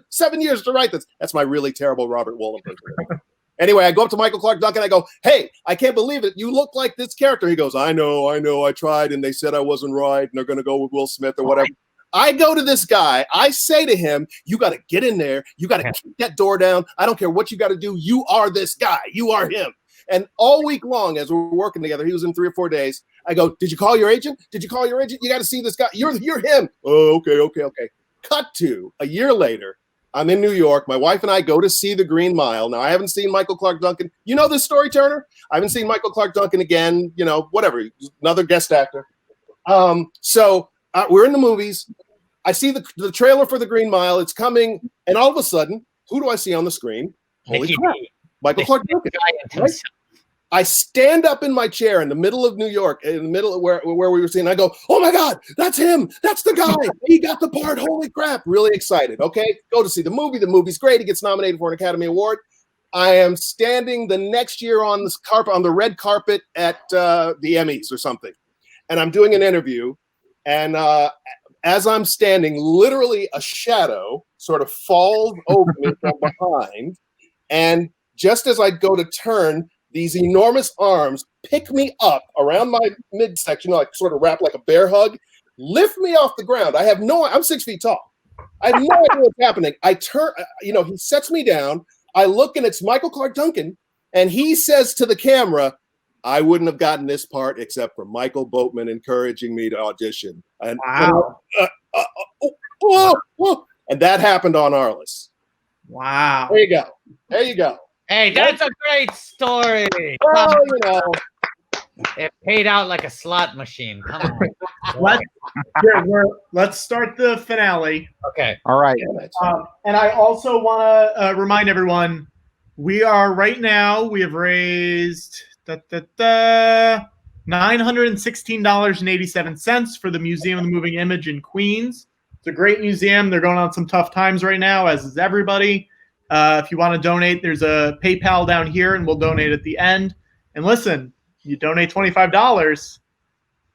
7 years to write this." That's my really terrible Robert Wuhl impersonation. Anyway, I go up to Michael Clarke Duncan. I go, "Hey, I can't believe it. You look like this character." He goes, I know. I tried, and they said I wasn't right, and they're going to go with Will Smith or whatever." I go to this guy. I say to him, "You got to get in there. You got to keep that door down. I don't care what you got to do. You are this guy. You are him." And all week long, as we're working together, he was in 3 or 4 days. I go, "Did you call your agent? Did you call your agent? You got to see this guy. You're him." "Oh, okay. Cut to a year later. I'm in New York. My wife and I go to see The Green Mile. Now, I haven't seen Michael Clarke Duncan. You know this story, Turner? I haven't seen Michael Clarke Duncan again. You know, whatever. Another guest actor. So we're in the movies. I see the trailer for The Green Mile. It's coming. And all of a sudden, who do I see on the screen? Holy crap. Michael Clarke Duncan. Right? I stand up in my chair in the middle of New York, in the middle of where we were seeing. I go, "Oh my God, that's him. That's the guy. He got the part. Holy crap." Really excited. Okay. Go to see the movie. The movie's great. He gets nominated for an Academy Award. I am standing the next year on this carpet, on the red carpet at the Emmys or something. And I'm doing an interview. And as I'm standing, literally a shadow sort of falls over me from behind. And just as I go to turn, these enormous arms pick me up around my midsection, like sort of wrap like a bear hug, lift me off the ground. I'm 6 feet tall. I have no idea what's happening. I turn, he sets me down. I look, and it's Michael Clarke Duncan. And he says to the camera, "I wouldn't have gotten this part except for Michael Boatman encouraging me to audition." And, wow. And that happened on ARLIS. Wow. There you go. Hey, that's a great story. Oh, It paid out like a slot machine. Come on. Let's start the finale. Okay. All right. And I also want to remind everyone, we have raised $916.87 for the Museum of the Moving Image in Queens. It's a great museum. They're going on some tough times right now, as is everybody. If you want to donate, there's a PayPal down here, and we'll donate at the end. And listen, you donate $25,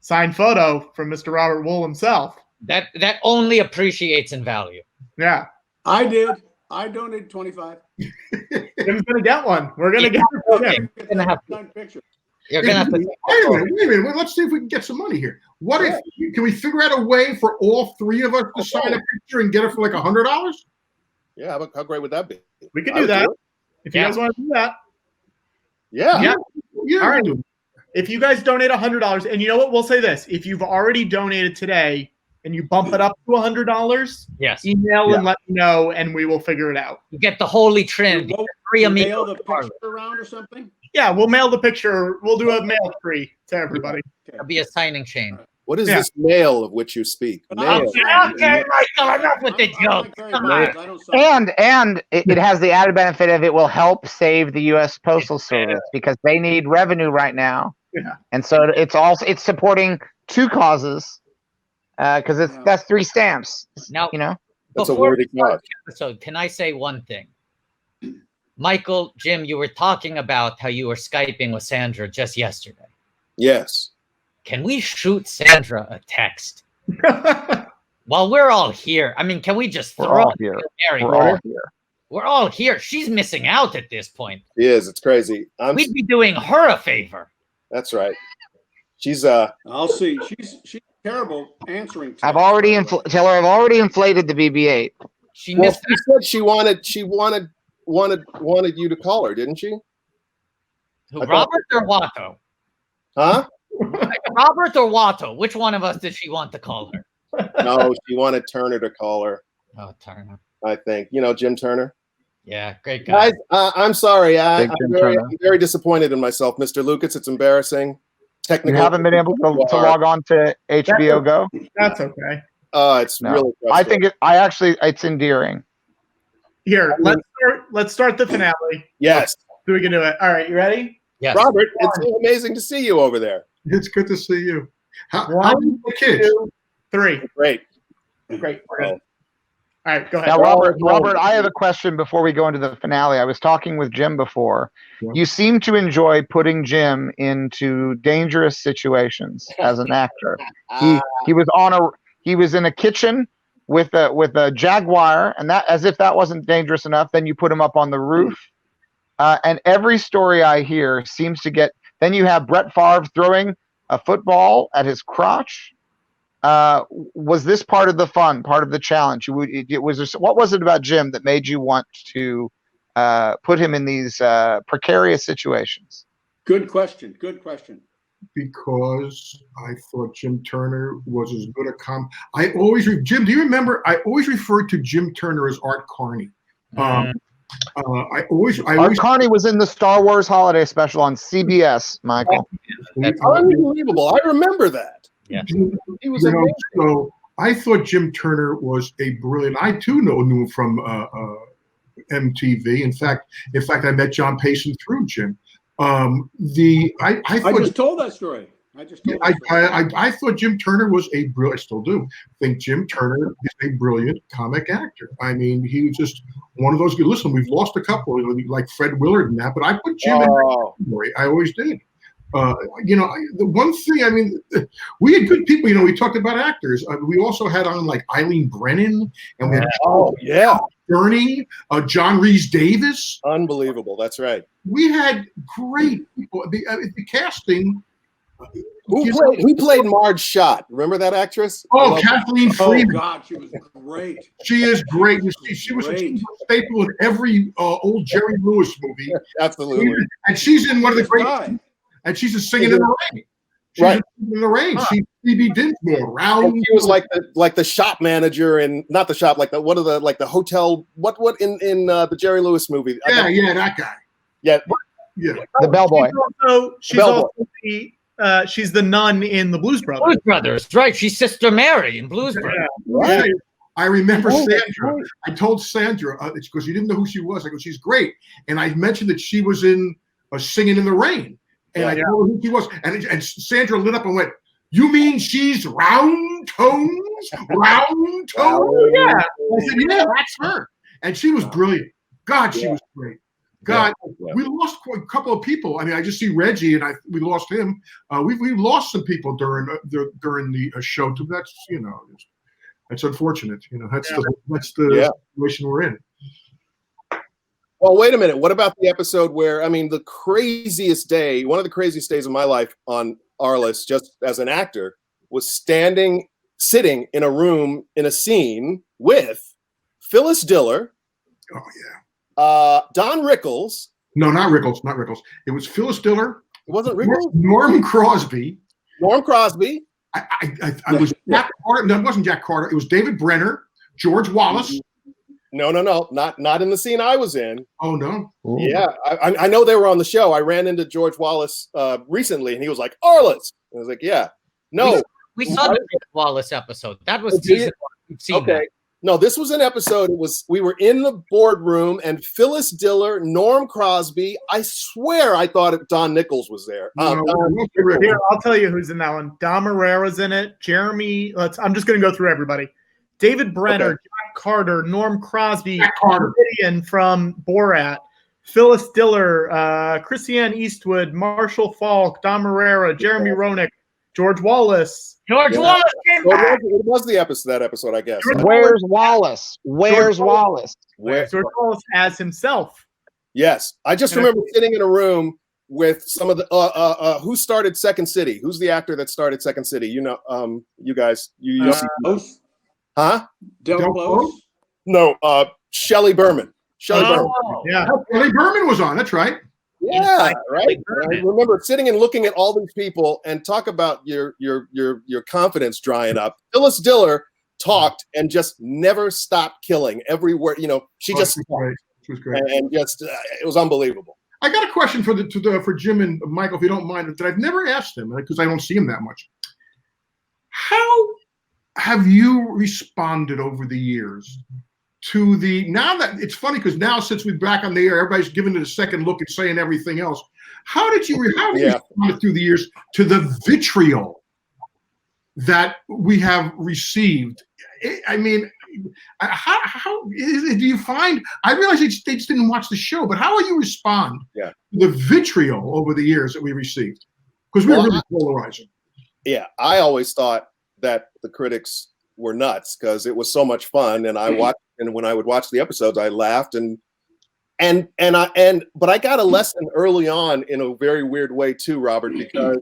signed photo from Mr. Robert Wuhl himself. That only appreciates in value. Yeah. I did. I donated 25. Jim's gonna get one. We're gonna get him. You're gonna have to. Wait a minute. Let's see if we can get some money here. What if can we figure out a way for all 3 of us to sign a picture and get it for like $100? Yeah, how great would that be? We can do that. If you guys want to do that. Yeah. All right. If you guys donate $100, and you know what, we'll say this: if you've already donated today and you bump it up to $100, yes, email and let me know, and we will figure it out. You get the Holy Trinity. Mail the picture around or something. Yeah, we'll mail the picture. We'll do a mail tree to everybody. It'll be a signing chain. What is this mail of which you speak? Mail. Okay, Michael, enough with the joke. Come on. And it has the added benefit of it will help save the U.S. Postal Service because they need revenue right now. Yeah. And so it's supporting 2 causes because that's 3 stamps. Now, that's a worthy cause. So can I say one thing? Michael, Jim, you were talking about how you were Skyping with Sandra just yesterday. Yes. Can we shoot Sandra a text? While we're all here. I mean, can we just throw it here? We're all here. She's missing out at this point. She is. It's crazy. We'd be doing her a favor. That's right. She's I'll see. She's terrible answering. I've already tell her I've already inflated the BB-8. She missed. She said she wanted you to call her, didn't she? Robert or Watto? Huh? Robert or Watto? Which one of us did she want to call her? No, she wanted Turner to call her. Oh, Turner. I think Jim Turner. Yeah, great guy. Guys, I'm sorry. I'm very disappointed in myself, Mr. Lucas. It's embarrassing. You haven't been able to log on to HBO Go. That's okay. It's really. I think it's endearing. Here, let's start the finale. Yes. So we can do it. All right, you ready? Yes. Robert, it's so amazing to see you over there. It's good to see you. How 1, many kids? 2, 3. Great. Great. All right, go ahead. Now, Robert, I have a question before we go into the finale. I was talking with Jim before. Yeah. You seem to enjoy putting Jim into dangerous situations as an actor. He was in a kitchen with a jaguar, and that, as if that wasn't dangerous enough, then you put him up on the roof. And every story I hear seems to get. Then you have Brett Favre throwing a football at his crotch. Was this part of the fun, part of the challenge? What was it about Jim that made you want to put him in these precarious situations? Good question. Good question. Because I thought Jim Turner was as good a Jim, do you remember? I always referred to Jim Turner as Art Carney. Art Carney was in the Star Wars Holiday Special on CBS, Michael. That's unbelievable. I remember that. Yeah. He was amazing. So I thought Jim Turner was a brilliant. I too knew him from MTV. In fact, I met John Payson through Jim. I just told that story. I thought Jim Turner was a brilliant. I still do think Jim Turner is a brilliant comic actor. I mean, he was just one of those. Listen, we've lost a couple, like Fred Willard and that, but I put Jim in that category. I always did. The one thing, I mean, we had good people. We talked about actors. We also had on like Eileen Brennan, and we had Bernie, John Rhys Davis. Unbelievable. That's right. We had great people. The casting. Who played Marge Schott? Remember that actress? Oh, Kathleen Freeman. Oh God, she was great. She is great. She was a staple in every old Jerry Lewis movie. Absolutely. And she's in one of the great. And she's just singing in the rain. She's in the rain. She's Phoebe Dinsmore. Round. She was like the shop manager and not the shop, like the hotel. What in the Jerry Lewis movie? Yeah, that guy. Yeah. The bellboy. She's the nun in the Blues Brothers. Blues Brothers, right? She's Sister Mary in Blues Brothers. Right. I remember Sandra. I told Sandra because you didn't know who she was. I go, she's great, and I mentioned that she was in Singing in the Rain. And I told her who she was. And Sandra lit up and went, "You mean she's Round Tones? Round Tones?" Yeah. I said, "Yeah, that's her." And she was brilliant. God, she was great. God, we lost a couple of people. I mean, I just see Reggie, and we lost him. We lost some people during the show too. That's that's unfortunate. That's the situation we're in. Well, wait a minute. What about the episode where, I mean, one of the craziest days of my life on Arliss, just as an actor, was sitting in a room in a scene with Phyllis Diller. Oh, yeah. Don Rickles. No, not Rickles. It was Phyllis Diller. It wasn't Rickles? Norm Crosby. I was Jack Carter. No, it wasn't Jack Carter. It was David Brenner, George Wallace. No, not in the scene I was in. Oh no! Ooh. Yeah, I know they were on the show. I ran into George Wallace recently, and he was like, "Arliss." I was like, "Yeah, no." We saw the Wallace episode. That was season 1. Okay. That. No, this was an episode. We were in the boardroom, and Phyllis Diller, Norm Crosby. I swear, I thought Don Nichols was there. Here, I'll tell you who's in that one. Don Marrera's in it. Jeremy. I'm just going to go through everybody. David Brenner, Jack Carter, Norm Crosby, Gideon from Borat, Phyllis Diller, Christiane Eastwood, Marshall Falk, Don Marrera, Jeremy Roenick, George Wallace. Wallace came back. It was that episode, I guess. Where's Wallace? Where's Wallace? George Wallace as himself. Yes, I just remember sitting in a room with some of the who started Second City. Who's the actor that started Second City? You guys, you Close? Huh? Del Close? No, Shelley Berman. Yeah, Shelley Berman was on. That's right. Yeah, right. I remember sitting and looking at all these people and talk about your confidence drying up. Phyllis Diller talked and just never stopped killing every word. She just talked. She was great, and just it was unbelievable. I got a question for Jim and Michael, if you don't mind, that I've never asked him because I don't see him that much. How have you responded over the years to now that it's funny because now since we're back on the air, everybody's giving it a second look and saying everything else. How did you respond through the years to the vitriol that we have received? I mean, do you find? I realize they just didn't watch the show, but how will you respond to the vitriol over the years that we received? Because we were really polarizing. Yeah, I always thought that the critics were nuts because it was so much fun, and I watched. And when I would watch the episodes, I laughed but I got a lesson early on in a very weird way too, Robert, because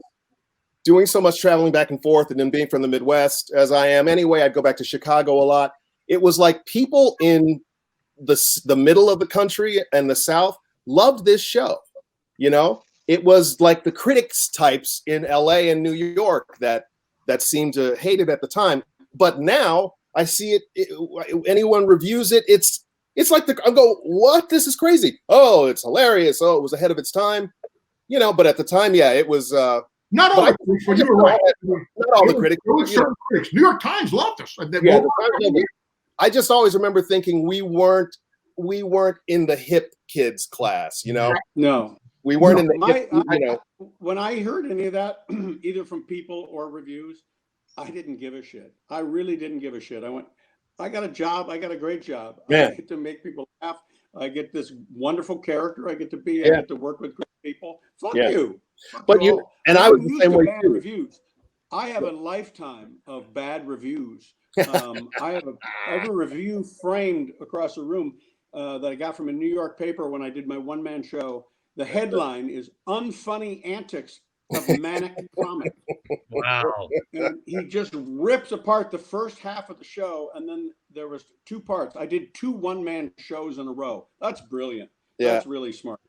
doing so much traveling back and forth and then being from the Midwest as I am anyway, I'd go back to Chicago a lot. It was like people in the middle of the country and the South loved this show. You know, it was like the critics types in LA and New York that seemed to hate it at the time. But now I see anyone reviews it, it's like I go, what? This is crazy. Oh, it's hilarious. Oh, it was ahead of its time. You know, but at the time, yeah, it was not all the critics. You were right. Not all the critics. There were certain critics. New York Times loved us. I just always remember thinking we weren't in the hip kids class, you know? No. We weren't in the hip, you know. When I heard any of that, either from people or reviews, I didn't give a shit. I really didn't give a shit. I went, I got a job. I got a great job. Yeah. I get to make people laugh. I get this wonderful character. I get to be. I get to work with great people. Fuck you. But you and I was the same way too. Reviews. I have a lifetime of bad reviews. I have a review framed across the room that I got from a New York paper when I did my one-man show. The headline is "Unfunny Antics of Manic Comic." Wow. And he just rips apart the first half of the show, and then there was 2 parts. I did 2 one-man shows in a row. That's brilliant. Yeah. That's really smart.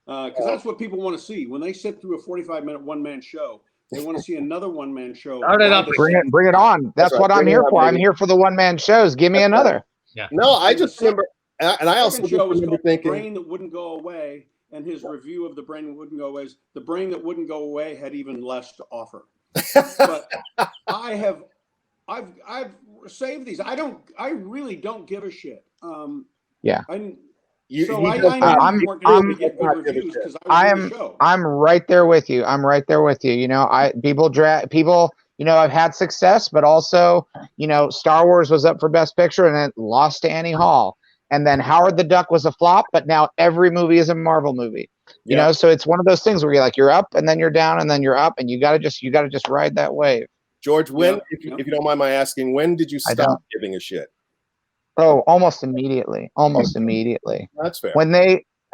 Because that's what people want to see. When they sit through a 45-minute one-man show, they want to see another one-man show. Bring it on. That's what I'm here for. I'm here for the one-man shows. Give me another. Yeah. No, I just remember, and I also just remember thinking, The Brain That Wouldn't Go Away, and his review of The Brain That Wouldn't Go Away is The Brain That Wouldn't Go Away had even less to offer. But I've saved these. I really don't give a shit. Yeah. I'm right there with you. I'm right there with you. You know, people, you know, I've had success, but also, you know, Star Wars was up for Best Picture and it lost to Annie Hall. And then Howard the Duck was a flop, but now every movie is a Marvel movie. You know, so it's one of those things where you're up and then you're down and then you're up, and you gotta just ride that wave. George, when, if you don't mind my asking, when did you stop giving a shit? Oh, almost immediately. Almost immediately. That's fair. When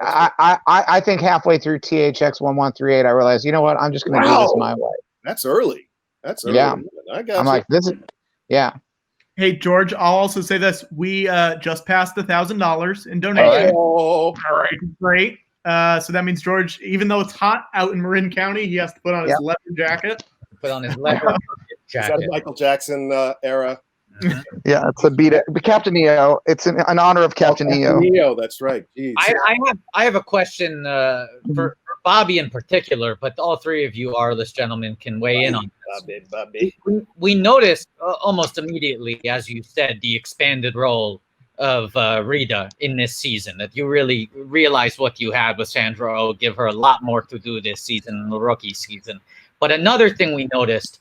I think halfway through THX 1138, I realized, you know what, I'm just gonna do this my way. That's early. That's early. Yeah. I got I'm like, this is Hey, George, I'll also say this. We just passed $1,000 in donations. Oh, all right. Great. So that means George, even though it's hot out in Marin County, he has to put on his leather jacket. Put on his leather jacket. Is that a Michael Jackson era? Yeah, it's a beat it. Captain EO. It's in honor of Captain EO. EO, that's right. Jeez. I have a question for Bobby in particular, but all 3 of you Arliss gentlemen can weigh in on this. Bobby. We noticed almost immediately, as you said, the expanded role of Rita in this season, that you really realized what you had with Sandra Oh, give her a lot more to do this season than the rookie season. But another thing we noticed,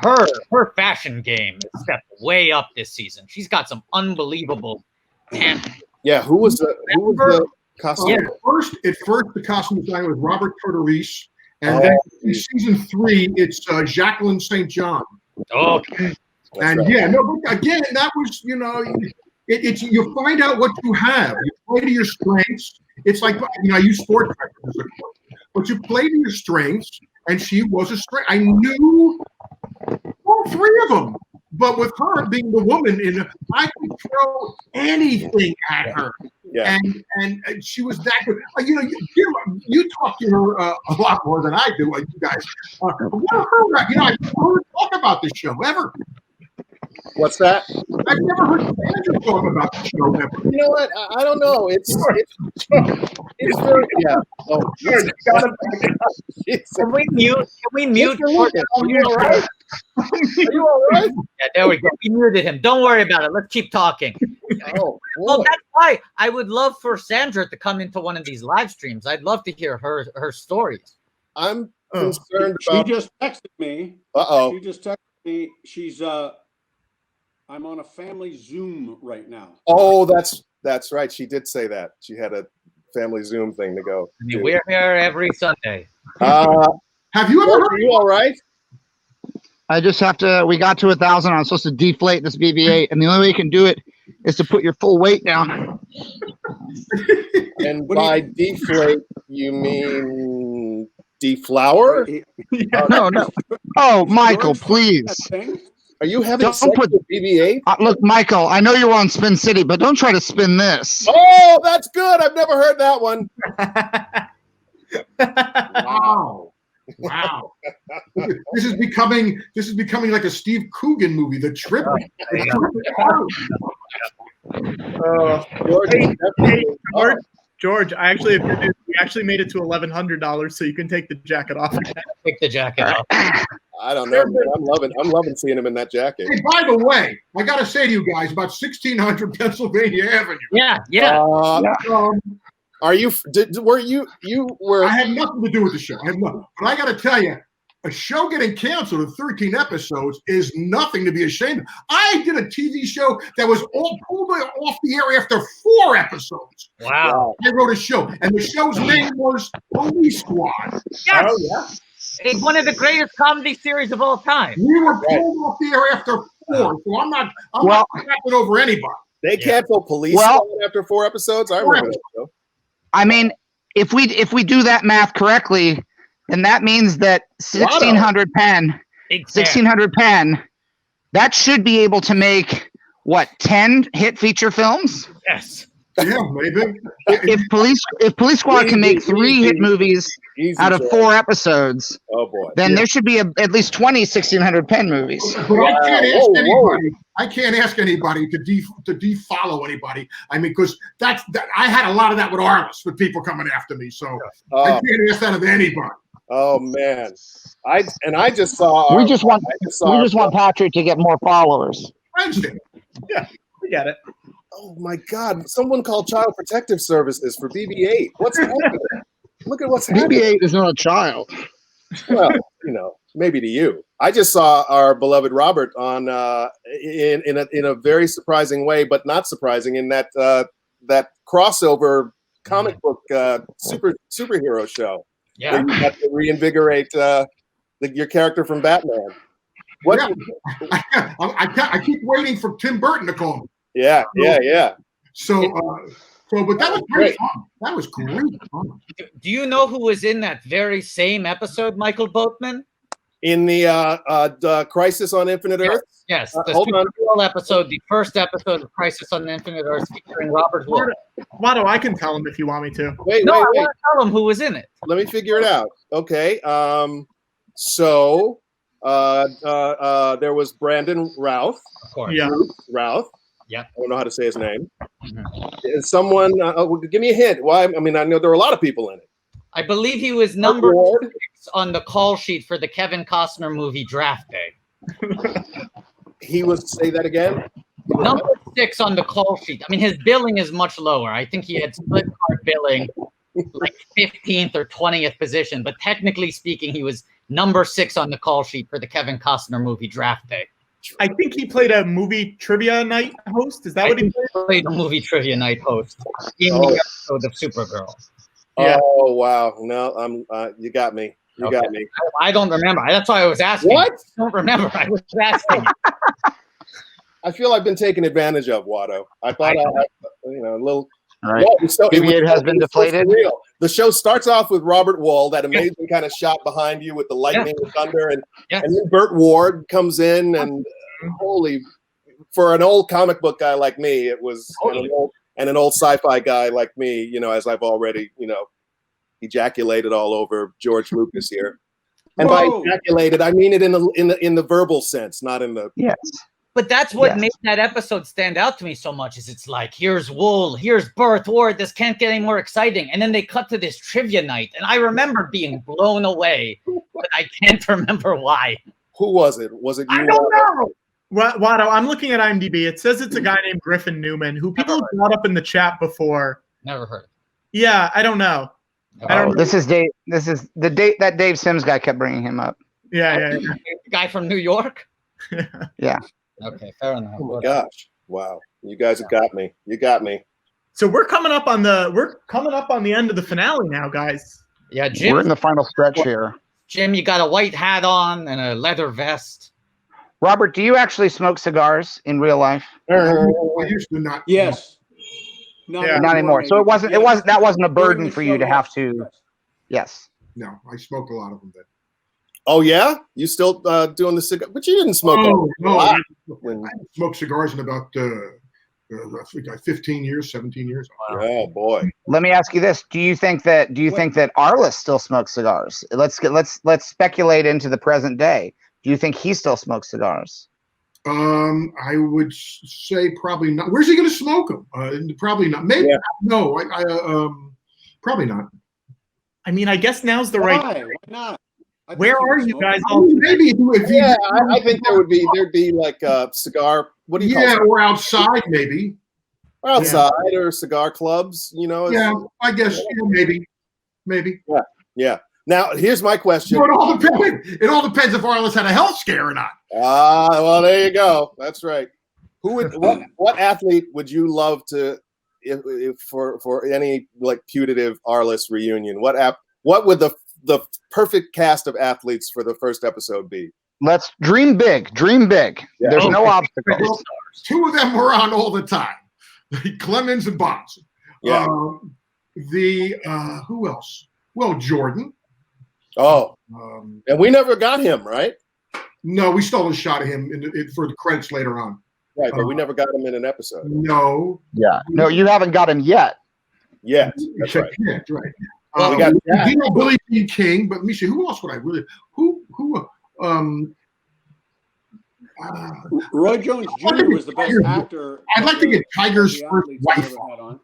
her fashion game is stepped way up this season. She's got some unbelievable talent. Yeah, who was the costume? At first, the costume designer was Robert Tortorese, and then in season 3, it's Jacqueline St. John. Oh, and but again, that was, you know, it's you find out what you have. You play to your strengths. It's like, you know, I use sport directors, but you play to your strengths, and she was a strength. I knew all 3 of them, but with her being the woman I could throw anything at her. Yeah. And she was that good. You know, you talk to her a lot more than I do, you guys. What her, you know, I've never heard her talk about this show ever. What's that? I've never heard Sandra talk about the show ever. You know what? I don't know. It's very, yeah. Oh, Can we mute? Are you all right? Are you all right? Yeah, there we go. We muted him. Don't worry about it. Let's keep talking. Well, that's why I would love for Sandra to come into one of these live streams. I'd love to hear her stories. I'm concerned about. She just texted me. Uh-oh. She just texted me. She's I'm on a family Zoom right now. Oh, that's right. She did say that. She had a family Zoom thing to go. I mean, we're here every Sunday. Have you ever Are heard? you all right? I just have to. We got to 1,000. I'm supposed to deflate this BB-8, and the only way you can do it is to put your full weight down. And by deflate, you mean deflower? No. Oh, Michael, please. Are you having Don't sex put- with BB-8? Look, Michael, I know you're on Spin City, but don't try to spin this. Oh, that's good. I've never heard that one. Wow. Wow. This is becoming like a Steve Coogan movie, The Trip. George, we actually made it to $1,100, so you can take the jacket off. Take the jacket off. I don't know, man. I'm loving seeing him in that jacket. Hey, by the way, I gotta say to you guys, about 1600 Pennsylvania Avenue. Yeah. Are you? Were you were? I had nothing to do with the show. But I got to tell you, a show getting canceled in 13 episodes is nothing to be ashamed of. I did a TV show that was all pulled off the air after 4 episodes. Wow. I wrote a show, and the show's name was Police Squad. Yes. Oh, yeah. It's one of the greatest comedy series of all time. We were pulled off the air after 4, so I'm not crapping over anybody. They canceled Police Squad after 4 episodes. I remember that show. I mean, if we do that math correctly, then that means that 1,600 pen, that should be able to make what 10 hit feature films? Yes. Yeah, maybe. If Police Squad can make 3 hit movies out of 4 episodes, oh boy, then there should be at least 20 1,600 pen movies. But I can't ask anybody to defollow anybody. I mean, because I had a lot of that with Arliss, with people coming after me. So I can't ask that of anybody. Oh man, I just saw. We just want Patrick to get more followers. Wednesday. Yeah, we got it. Oh my God! Someone called Child Protective Services for BB-8. What's happening? Look at what's happening. BB-8 is not a child. Well, maybe to you. I just saw our beloved Robert on in a very surprising way, but not surprising in that that crossover comic book superhero show. Yeah, where you have to reinvigorate your character from Batman. What? Yeah. I keep waiting for Tim Burton to call me. Yeah. So, but that was great fun. That was great fun. Do you know who was in that very same episode, Michael Boatman? In the Crisis on Infinite Earth? Yes. The hold on. episode, the first episode of Crisis on Infinite Earth featuring Robert Wuhl. Watto, I can tell him if you want me to. Wait. I want to tell him who was in it. Let me figure it out. Okay. So there was Brandon Routh. Of course. Yeah. Routh. Yeah. I don't know how to say his name. Mm-hmm. Someone, give me a hint. Why? I mean, I know there were a lot of people in it. I believe he was number 6 on the call sheet for the Kevin Costner movie Draft Day. He was, say that again? Number 6 on the call sheet. I mean, his billing is much lower. I think he had split card billing, like 15th or 20th position. But technically speaking, he was number 6 on the call sheet for the Kevin Costner movie Draft Day. I think he played a movie trivia night host. Is that what he played? A movie trivia night host in the episode of Supergirl. Yeah. Oh wow! No, you got me. You got me. I don't remember. That's why I was asking. What? I don't remember. I was asking. I feel I've been taken advantage of, Watto. I thought a little. All right. BB-8 has been deflated. The show starts off with Robert Wuhl, that amazing kind of shot behind you with the lightning and thunder, and then Burt Ward comes in, and for an old comic book guy like me, it was and an old sci-fi guy like me, as I've already, ejaculated all over George Lucas here. And by ejaculated, I mean it in the verbal sense, not in the But that's what made that episode stand out to me so much. Is it's like, here's Wuhl, here's Burt Ward. This can't get any more exciting. And then they cut to this trivia night, and I remember being blown away, but I can't remember why. Who was it? Was it you? I don't know. Watto, I'm looking at IMDb. It says it's a guy named Griffin Newman, who people have brought up in the chat before. Never heard. Yeah, I don't know. This is Dave. This is the date that Dave Sims guy kept bringing him up. Yeah. The guy from New York. Yeah. Okay, fair enough. Oh my gosh! Wow, you guys have got me. You got me. So we're coming up on the end of the finale now, guys. Yeah, Jim. We're in the final stretch here. Jim, you got a white hat on and a leather vest. Robert, do you actually smoke cigars in real life? I used to not. Yes. Yeah. Not anymore. So that wasn't a burden for you to have to. Yes. No, I smoked a lot of them then. Oh yeah, you still doing the cigar? But you didn't smoke. No, I When, smoked cigars in about I think 15 years, 17 years. oh boy. Let me ask you this: Do you think that Arliss still smokes cigars? Let's speculate into the present day. Do you think he still smokes cigars? I would say probably not. Where's he going to smoke them? Probably not. Maybe no. Probably not. I mean, I guess now's the right. Why not? Where are you guys I all? mean, maybe if Yeah, I think there'd be like a cigar. What do you call it? or outside maybe. Outside or cigar clubs, you know? Yeah, I guess maybe. Yeah. Now, here's my question. It all depends if Arliss had a health scare or not. Well, there you go. That's right. Who would what athlete would you love to if for any like putative Arliss reunion? What would the perfect cast of athletes for the first episode be? Let's dream big. Dream big. Yeah. There's no obstacles. Well, two of them were on all the time. Clemens and Bonds. Yeah. Who else? Well, Jordan. Oh, and we never got him, right? No, we stole a shot of him for the credits later on. Right, but we never got him in an episode. No. Yeah. No, you haven't got him yet. Yes, that's right. Yeah, right. We got that. Billy D. King, but let me see, who else would I really? Roy Jones Jr. was the best actor. I'd like to get Tiger's first wife on.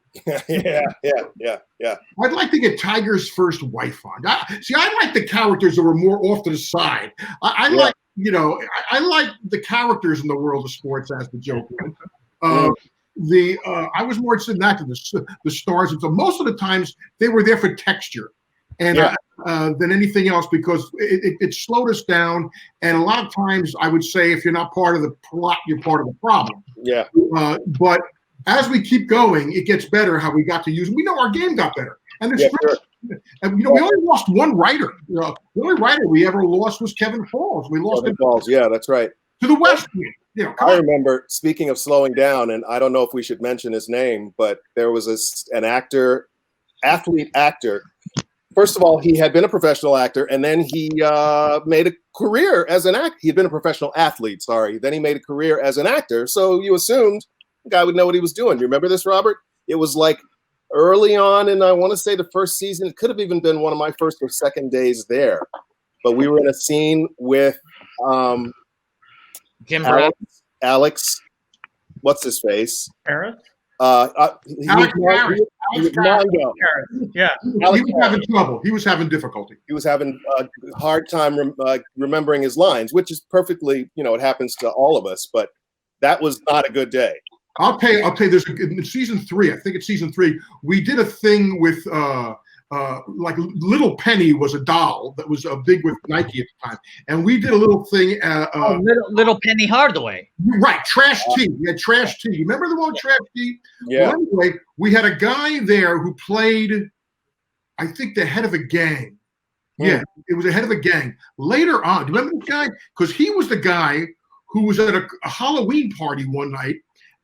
Yeah. I'd like to get Tiger's first wife on. I like the characters that were more off to the side. I like, I like the characters in the world of sports, as the joke went. I was more interested in that than the stars. And so most of the times they were there for texture and than anything else, because it slowed us down. And a lot of times I would say, if you're not part of the plot, you're part of the problem. Yeah. But as we keep going, it gets better how we got to use them. We know our game got better. And and we only lost one writer. The only writer we ever lost was Kevin Falls. We lost Kevin Falls. Yeah, that's right. To the West Wing. I remember, speaking of slowing down, and I don't know if we should mention his name, but there was an athlete actor. First of all, he had been a professional actor, and then he made a career as an actor. He had been a professional athlete, sorry. Then he made a career as an actor. So you assumed the guy would know what he was doing. You remember this, Robert? It was like early on, and I want to say the first season. It could have even been one of my first or second days there. But we were in a scene with Jim Alex, what's his face? Harris? Alex Harris. Yeah. He was having trouble. He was having difficulty. He was having a hard time remembering his lines, which is perfectly, it happens to all of us, but that was not a good day. I'll tell you, there's in season 3, I think it's season 3, we did a thing with like Little Penny was a doll that was big with Nike at the time, and we did a little thing. Little Penny Hardaway. Right, Trash T. We had Trash T. You remember the one Trash T? Yeah. Well, anyway, we had a guy there who played, I think, the head of a gang. Yeah, it was the head of a gang. Later on, do you remember this guy? Because he was the guy who was at a Halloween party one night,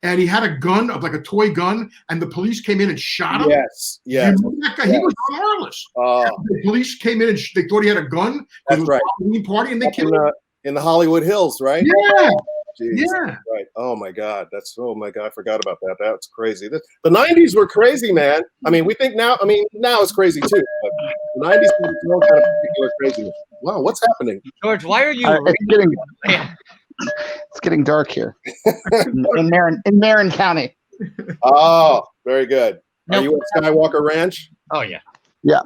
and he had a gun, like a toy gun, and the police came in and shot him. Yes. You remember that guy? He was on Arliss. The police came in and they thought he had a gun. That's right. A Halloween party, and they killed him. In the Hollywood Hills, right? Yeah. Jeez. Yeah. Right. Oh my God. I forgot about that. That's crazy. The 90s were crazy, man. I mean, we think now, now it's crazy too. But the 90s were no kind of particular craziness. Wow, what's happening? George, why are you It's getting dark here in Marin County. Oh, very good. Are you at Skywalker Ranch? Oh yeah. Yeah.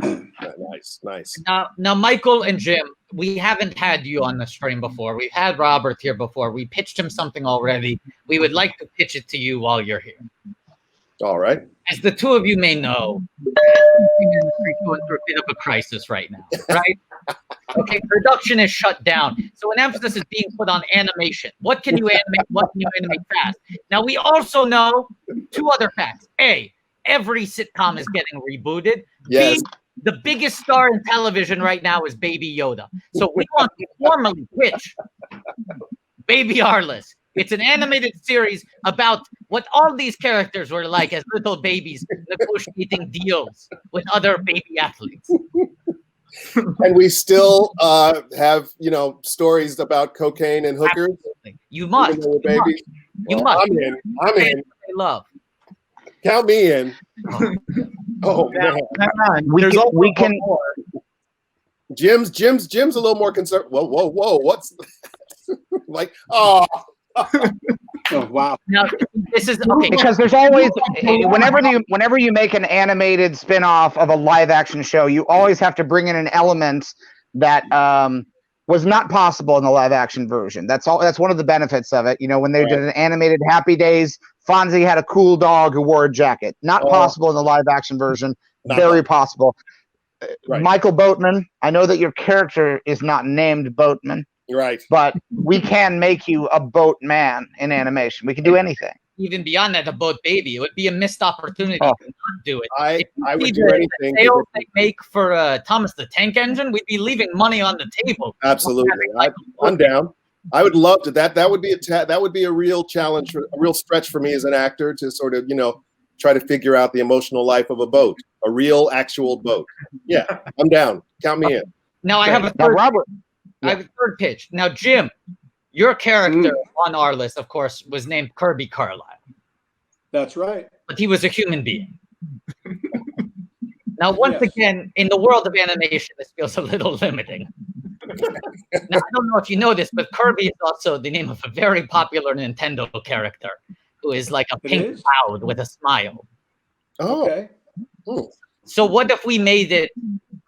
Nice. Now, Michael and Jim, we haven't had you on the stream before. We've had Robert here before. We pitched him something already. We would like to pitch it to you while you're here. All right. As the two of you may know, we're going through a bit of a crisis right now, right? Okay, production is shut down. So an emphasis is being put on animation. What can you animate? What can you animate fast? Now, we also know 2 other facts. A, every sitcom is getting rebooted. Yes. B, the biggest star in television right now is Baby Yoda. So we want to formally pitch Baby Arliss. It's an animated series about what all these characters were like as little babies negotiating deals with other baby athletes. And we still have, stories about cocaine and hookers. Absolutely. You must. Even though we're babies. You Well, must. I'm in. They love. Count me in. Oh man. We can. Jim's a little more concerned. Whoa. What's like? Oh. Oh, wow. Now, this is okay. Because there's always, whenever you make an animated spin-off of a live action show, you always have to bring in an element that was not possible in the live action version. That's one of the benefits of it. When they did an animated Happy Days, Fonzie had a cool dog who wore a jacket. Not possible in the live action version. Very possible. Right. Michael Boatman, I know that your character is not named Boatman. Right. But we can make you a boat man in animation. We can do anything. Even beyond that, a boat baby. It would be a missed opportunity to not do it. I would do the anything. Sales they make for Thomas the Tank Engine, we'd be leaving money on the table. Absolutely. I'm down. I would love to. That would be a real challenge, a real stretch for me as an actor to sort of, try to figure out the emotional life of a boat, a real actual boat. Yeah, I'm down. Count me in. Now I have a third pitch. Now, Jim, your character on Arliss, of course, was named Kirby Carlisle. That's right. But he was a human being. Now, once again, in the world of animation, this feels a little limiting. Now, I don't know if you know this, but Kirby is also the name of a very popular Nintendo character who is like a pink cloud with a smile. Oh. Okay. So what if we made it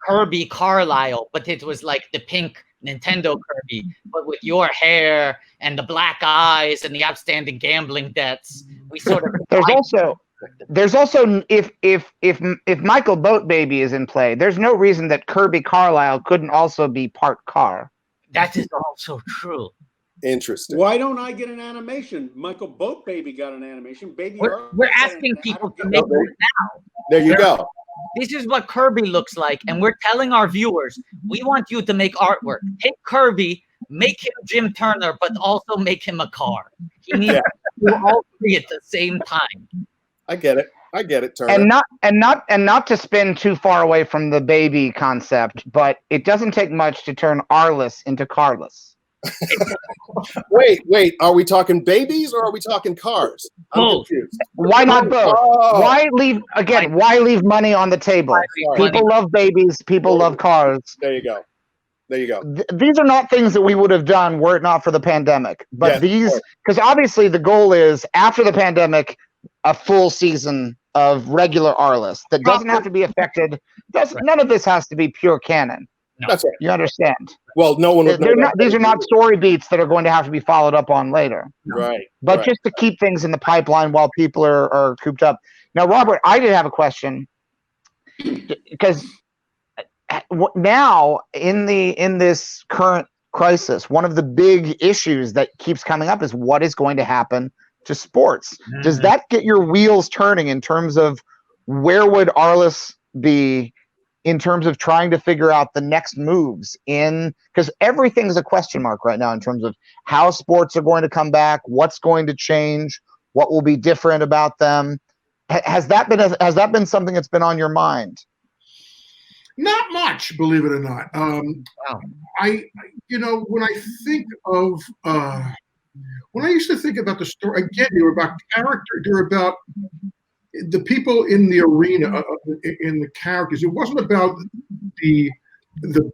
Kirby Carlisle, but it was like the pink Nintendo Kirby, but with your hair and the black eyes and the outstanding gambling debts? We sort of there's also if Michael Boat Baby is in play, there's no reason that Kirby Carlisle couldn't also be part car. That is also true. Interesting. Why don't I get an animation? Michael Boat Baby got an animation. We're asking people to make it now. There you go. This is what Kirby looks like, and we're telling our viewers, we want you to make artwork. Take Kirby, make him Jim Turner, but also make him a car. He needs to do all 3 at the same time. I get it, Turner. And not to spin too far away from the baby concept, but it doesn't take much to turn Arliss into Carless. Wait, are we talking babies or are we talking cars? Both. Why not both? Oh. Why leave money on the table? People love babies, people love cars. There you go. These are not things that we would have done were it not for the pandemic. But because obviously the goal is after the pandemic, a full season of regular Arliss that doesn't have to be affected. None of this has to be pure canon. No. That's right. You understand? Well, no one would know. These are not story beats that are going to have to be followed up on later. Right. But just to keep things in the pipeline while people are cooped up. Now, Robert, I did have a question because now in this current crisis, one of the big issues that keeps coming up is what is going to happen to sports. Does that get your wheels turning in terms of where would Arliss be in terms of trying to figure out the next moves because everything's a question mark right now in terms of how sports are going to come back, what's going to change, what will be different about them. Has that been something that's been on your mind? Not much, believe it or not. Wow. When I think of when I used to think about the story, again, they were about character, they're about the people in the arena, in the characters. It wasn't about the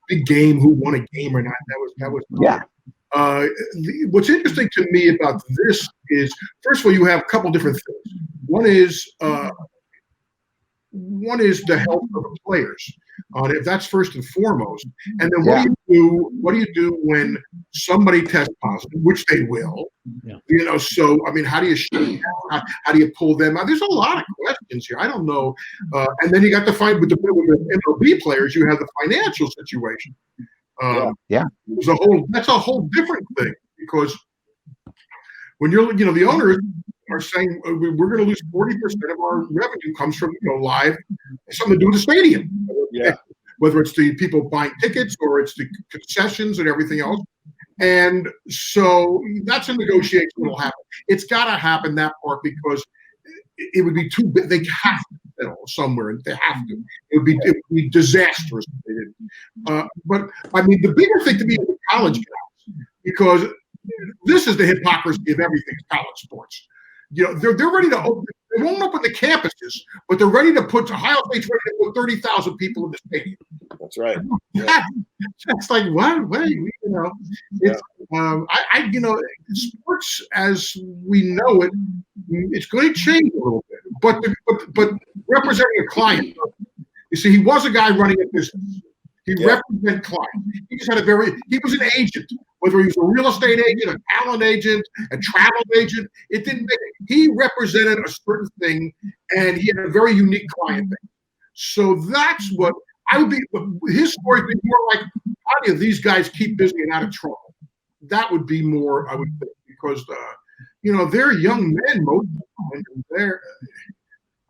big game, who won a game or not. That was what's interesting to me about this is, first of all, you have a couple different things. One is the health of the players. If that's first and foremost, and then what do you do when somebody tests positive, which they will? Yeah. So I mean, how do you how do you pull them out? There's a lot of questions here. I don't know. And then you got to find with the MLB players, you have the financial situation. That's a whole different thing, because when you're, the owners are saying we're going to lose 40% of our revenue comes from live, something to do with the stadium. Yeah. Whether it's the people buying tickets or it's the concessions and everything else. And so that's a negotiation that'll happen. It's got to happen, that part, because it would be too big. They have to somewhere. They have to. It would be disastrous if they didn't. But I mean, the bigger thing to me is the college guys, because this is the hypocrisy of everything college sports. They're ready to open. They won't open the campuses, but they're ready to put Ohio State's ready to put 30,000 people in the stadium. That's right. It's like, what? It's sports as we know it, it's going to change a little bit. But representing a client, you see, he was a guy running a business. He represented clients. He just had he was an agent, whether he was a real estate agent, a talent agent, a travel agent. It didn't make it. He represented a certain thing, and he had a very unique client base. So that's what I would be. His story would be more like, how do these guys keep busy and out of trouble? That would be more, I would think, because they're young men most of the time.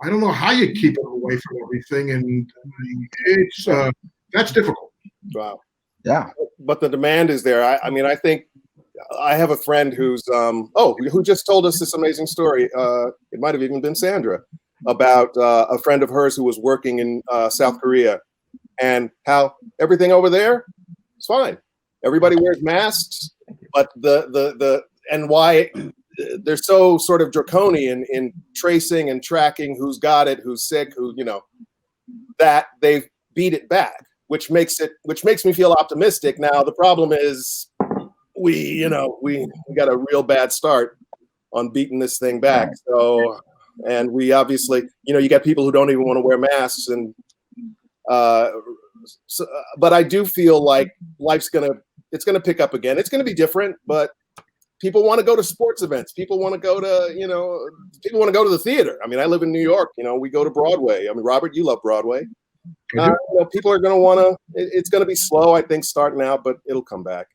I don't know how you keep them away from everything, and it's that's difficult. Wow. Yeah. But the demand is there. I mean, I think I have a friend who's who just told us this amazing story. It might have even been Sandra, about a friend of hers who was working in South Korea, and how everything over there is fine. Everybody wears masks, but and why they're so sort of draconian in tracing and tracking who's got it, who's sick, that they've beat it back, which makes me feel optimistic. Now the problem is we got a real bad start on beating this thing back. So, and we obviously, you got people who don't even want to wear masks, and but I do feel like it's gonna pick up again. It's gonna be different, but people want to go to sports events. People want to go to, people want to go to the theater. I mean, I live in New York. We go to Broadway. I mean, Robert, you love Broadway. People are going to want to. It's going to be slow, I think, starting out, but it'll come back.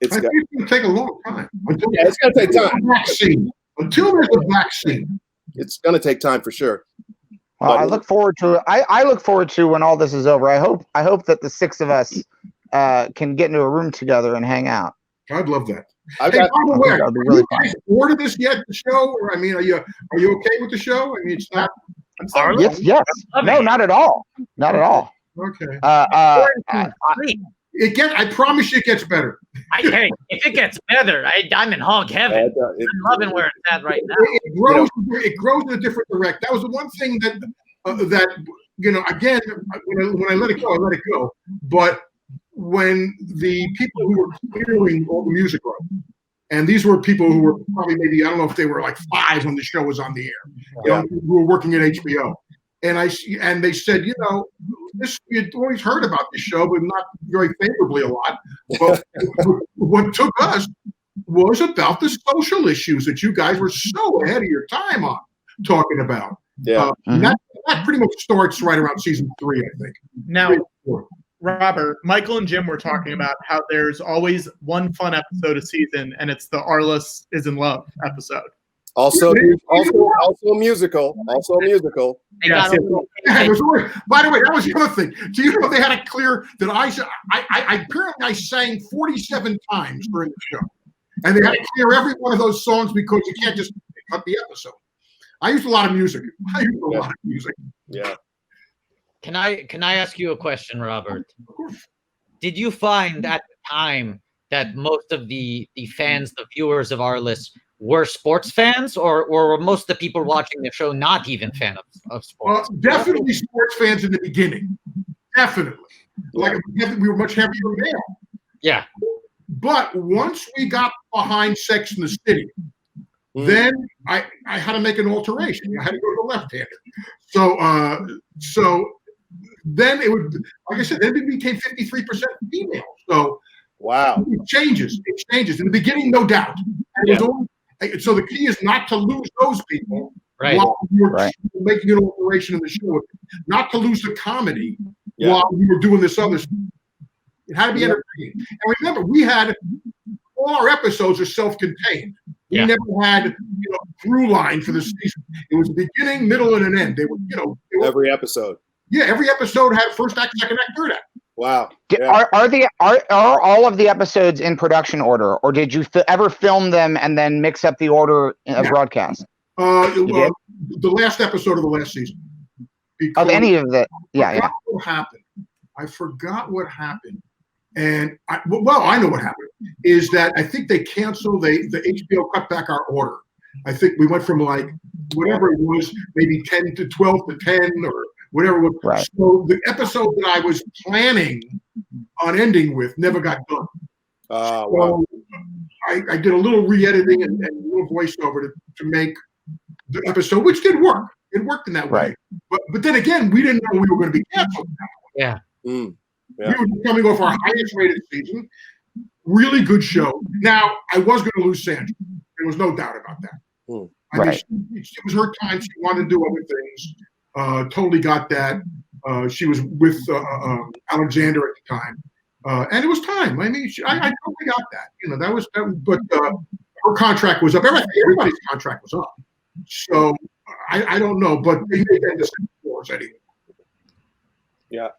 I think it's going to take a long time. It's going to take time. Until there's a vaccine, it's going to take time for sure. Well, I look forward to it. I look forward to when all this is over. I hope that the six of us can get into a room together and hang out. I'd love that. By the way, are you guys bored of this yet? The show? Or, I mean, are you okay with the show? I mean, it's not. Yes. No, not at all. Not at all. Okay. I promise you, it gets better. Hey, if it gets better, I'm in hog heaven. I'm loving where it's at right now. It grows in a different direction. That was the one thing that again, when I let it go, I let it go. But when the people who were clearing all the music wrote, and these were people who were probably maybe, I don't know if they were like five when the show was on the air, who were working at HBO. And they said, you'd always heard about this show, but not very favorably a lot. But what took us was about the social issues that you guys were so ahead of your time on talking about. Yeah. That pretty much starts right around season 3, I think. Now, Robert, Michael and Jim were talking about how there's always one fun episode a season, and it's the Arliss is in Love episode. Also a musical. Yeah, by the way, that was the other thing. Do you know they had to clear that I apparently I sang 47 times during the show, and they had to clear every one of those songs because you can't just cut the episode. I used a lot of music. Yeah. Can I ask you a question, Robert? Did you find at the time that most of the fans, the viewers of Arliss, were sports fans, or were most of the people watching the show not even fan of sports? Definitely sports fans in the beginning. Definitely. Like we were much heavier male. Yeah. But once we got behind Sex in the City, then I had to make an alteration. I had to go to the left-hander. So then it would, like I said, then it became 53% female. So wow, it changes. In the beginning, no doubt. So the key is not to lose those people while you're making an alteration in the show, not to lose the comedy while we were doing this other stuff. It had to be entertaining. And remember, we had all our episodes are self-contained. We never had through line for the season. It was a beginning, middle, and an end. They were every episode. Yeah, every episode had first act, second act, third act. Wow. Are all of the episodes in production order, or did you ever film them and then mix up the order of broadcast? The last episode of the last season. Of any of the What happened? I forgot what happened. And I know what happened is that I think they canceled. The HBO cut back our order. I think we went from like whatever it was, maybe 10 to 12 to 10 or whatever it was. Right. So the episode that I was planning on ending with never got done. Wow. I did a little re-editing and a little voiceover to make the episode, which did work. It worked in that way. But then again, we didn't know we were going to be canceled. Yeah. We were coming off our highest rated season. Really good show. Now, I was going to lose Sandra. There was no doubt about that. I mean, it was her time. She wanted to do other things. Totally got that. She was with Alexander at the time. And it was time. I mean, I totally got that. That was, but her contract was up. Everybody's contract was up. So I don't know, but they made that decision for us anyway. Yeah.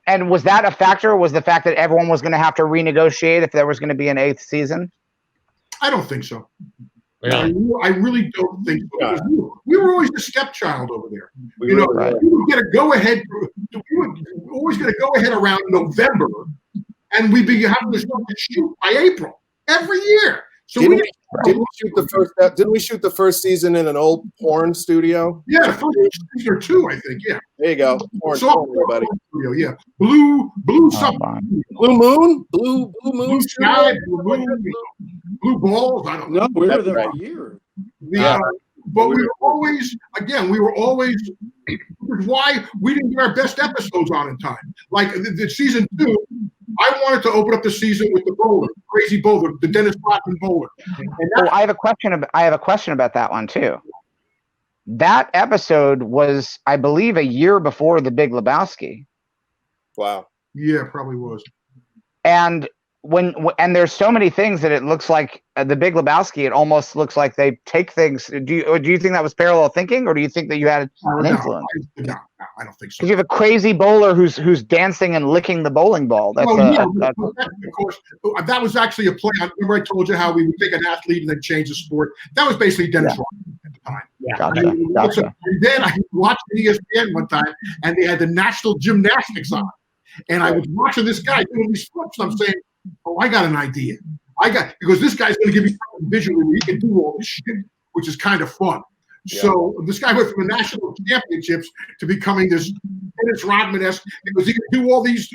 And was that a factor? Was the fact that everyone was going to have to renegotiate if there was going to be an 8th season? I don't think so. Really? I really don't think so. Yeah. We were always the stepchild over there. We were, we would get a go ahead. We would always get a go ahead around November, and we'd be having to start to shoot by April every year. So didn't we shoot the first season in an old porn studio? Yeah, the first season or two, I think. Yeah. There you go. Porn, everybody. Studio, yeah. Blue something. Blue Moon? Blue Moon? Blue Sky, Blue Balls. I don't know. No, we were there for years. But we were always, which is why we didn't get our best episodes on in time. Like the season 2, I wanted to open up the season with the bowler, crazy bowler, the Dennis Rodman bowler. I have a question about that one too. That episode was, I believe, a year before The Big Lebowski. Wow. Yeah, probably was. And and there's so many things that it looks like The Big Lebowski. It almost looks like they take things. Do you think that was parallel thinking, or do you think that you had an influence? No, I don't think so. Because you have a crazy bowler who's dancing and licking the bowling ball. That's of course. That was actually a play. I remember I told you how we would take an athlete and then change the sport. That was basically Dennis Rodman at the time. Yeah. Gotcha. And then I watched ESPN one time, and they had the national gymnastics on, and I was watching this guy doing these flips. And I'm saying, "Oh, I got an idea. Because this guy's going to give me something visually where he can do all this shit, which is kind of fun." Yeah. So this guy went from the national championships to becoming this Dennis Rodman-esque because he could do all these,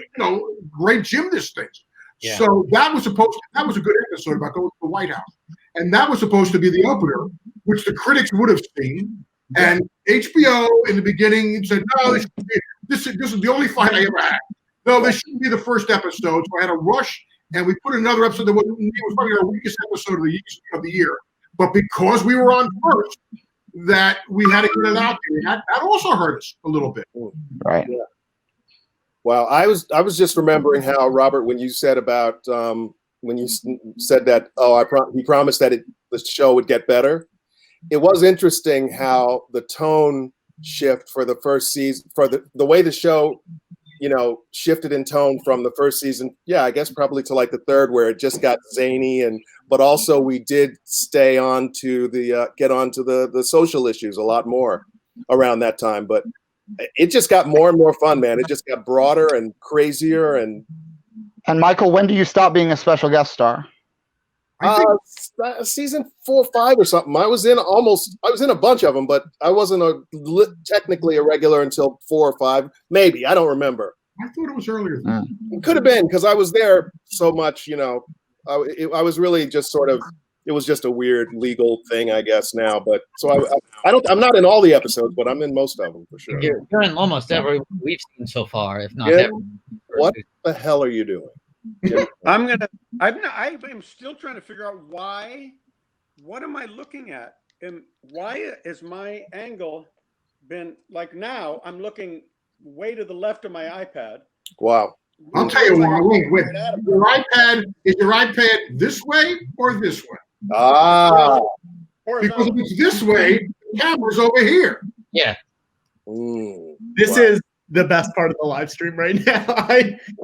great gymnast things. Yeah. So that was a good episode about going to the White House, and that was supposed to be the opener, which the critics would have seen. And HBO in the beginning said, "No, this is the only fight I ever had. No, this shouldn't be the first episode." So I had to rush. And we put another episode that was probably our weakest episode of the year. But because we were on first, that we had to get it out there. That also hurt us a little bit. Right. Yeah. Well, I was just remembering how, Robert, when you said about when you said that, he promised that the show would get better. It was interesting how the tone shift for the first season, for the way the show shifted in tone from the first season. Yeah, I guess probably to like the third, where it just got zany, but also we did stay on to get onto the social issues a lot more around that time. But it just got more and more fun, man. It just got broader and crazier. And Michael, when do you stop being a special guest star? Season 4 or 5 or something. I was in a bunch of them, but I wasn't technically a regular until 4 or 5, maybe. I don't remember. I thought it was earlier than that. It could have been because I was there so much. I was really just sort of. It was just a weird legal thing, I guess now. But so I'm not in all the episodes, but I'm in most of them for sure. You're in almost every we've seen so far, if not every. What the hell are you doing? I'm still trying to figure out why. What am I looking at? And why is my angle been like now? I'm looking way to the left of my iPad. Wow. I'll tell you why. Wait. Is your iPad this way or this way? Ah. Because if it's this way, the camera's over here. Yeah. This is the best part of the live stream right now.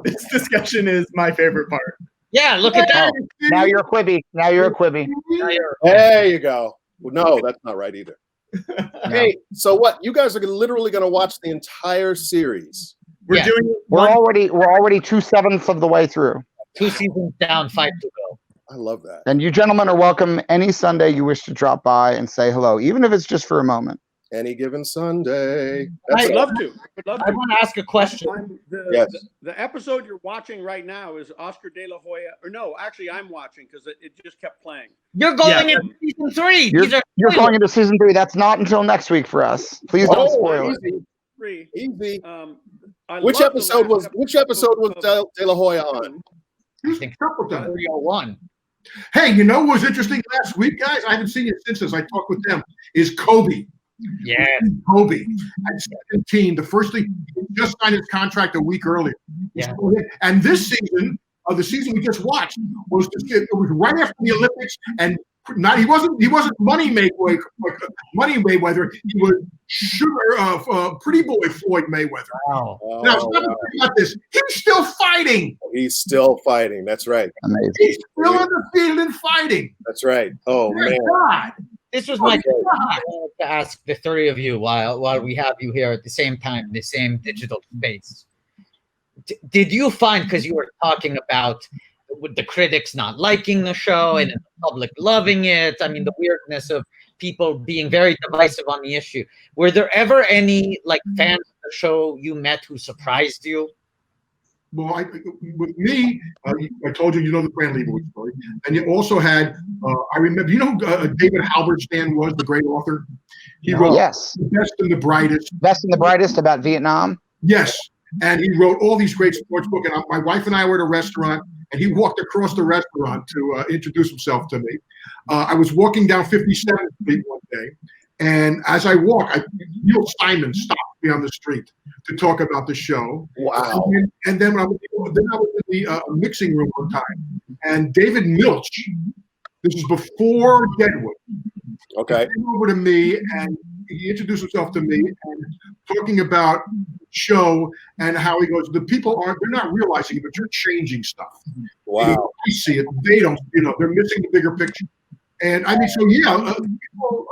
This discussion is my favorite part. Yeah, look at that. Oh, now you're a Quibi. There you go. Well, no, that's not right either. Hey, so what? You guys are literally going to watch the entire series. We're doing. We're already 2/7 of the way through. 2 seasons down, 5 to go. I love that. And you gentlemen are welcome any Sunday you wish to drop by and say hello, even if it's just for a moment. Any given Sunday. I'd love to. I want to ask a question. Yes. The episode you're watching right now is Oscar De La Hoya. Or no, actually, I'm watching because it just kept playing. You're going into season 3. You're going into season 3. That's not until next week for us. Please don't spoil it. Easy. Which episode was De La Hoya on? I think 301. Hey, you know what was interesting last week, guys? I haven't seen it since as I talked with them. Is Kobe. Yeah. Kobe at 17. The first thing, he just signed his contract a week earlier. Yeah. And this season, the season we just watched, was right after the Olympics, and he wasn't Money Mayweather. He was Pretty Boy Floyd Mayweather. Wow. Now, stop about this. He's still fighting. He's still fighting. That's right. Amazing. He's still in the field and fighting. That's right. Oh, Dear man. God. This was my question I wanted to ask the 3 of you while we have you here at the same time, the same digital space. Did you find, because you were talking about with the critics not liking the show and the public loving it, I mean, the weirdness of people being very divisive on the issue, were there ever any fans of the show you met who surprised you? Well, with me, I told you know the Fran Lebowitz story, and you also had I remember, you know who David Halberstam was, the great author. He wrote The Best and the Brightest about Vietnam. Yes, and he wrote all these great sports books. And my wife and I were at a restaurant, and he walked across the restaurant to introduce himself to me. I was walking down 57th Street one day, and as I walk, Neil Simon stopped me on the street to talk about the show. Wow. And then I was in the mixing room one time, and David Milch, this is before Deadwood, came over to me and he introduced himself to me and talking about the show and how he goes, the people they're not realizing it, but you're changing stuff. Wow. I see it. They don't, they're missing the bigger picture. And I mean, so yeah, people,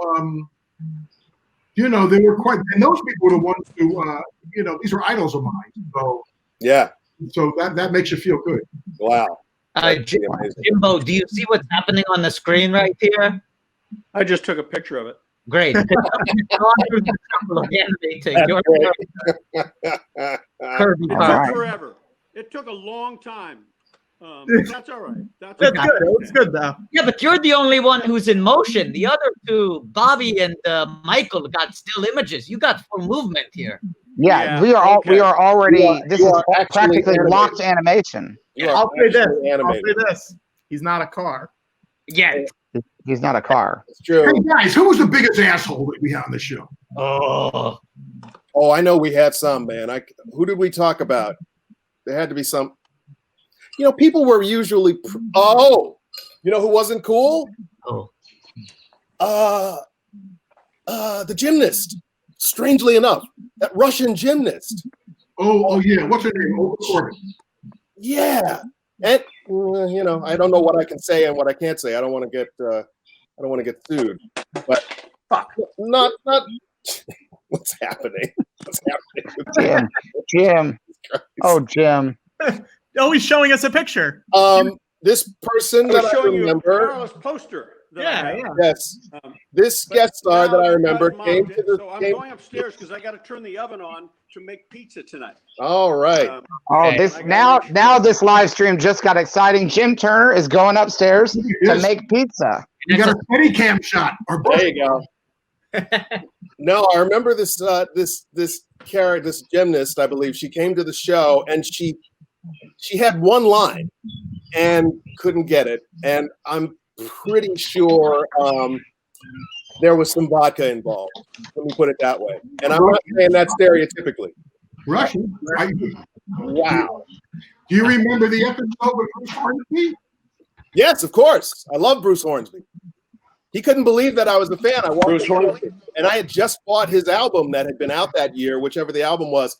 they were quite, and those people were the ones who, these are idols of mine. So yeah. So that makes you feel good. Wow. Jimbo, do you see what's happening on the screen right here? I just took a picture of it. Great. It took forever. It took a long time. That's all right. That's good. It's good though. Yeah, but you're the only one who's in motion. The other two, Bobby and Michael, got still images. You got full movement here. Yeah, we are already. This is practically locked animation. I'll say this. He's not a car. Yeah. He's not a car. It's true. Hey guys, who was the biggest asshole that we had on the show? Oh, I know we had some, man. Who did we talk about? There had to be some. People were usually. You know who wasn't cool? The gymnast. Strangely enough, that Russian gymnast. Oh yeah. What's her name? Yeah, and I don't know what I can say and what I can't say. I don't want to get sued. But not. What's happening? What's happening? Jim. Oh, Jim. Oh, he's showing us a picture. This person that I remember. You a poster. Yes. This guest star that I remember came to the. So I'm going upstairs because I got to turn the oven on to make pizza tonight. All right. Now this live stream just got exciting. Jim Turner is going upstairs to make pizza. You got a steady cam shot. There you go. No, I remember this character, this gymnast. I believe she came to the show and she had one line and couldn't get it, and I'm pretty sure there was some vodka involved. Let me put it that way. And I'm not saying that stereotypically. Russian. Wow. Do you remember the episode with Bruce Hornsby? Yes, of course. I love Bruce Hornsby. He couldn't believe that I was a fan. I walked Bruce Hornsby. and I had just bought his album that had been out that year, whichever the album was.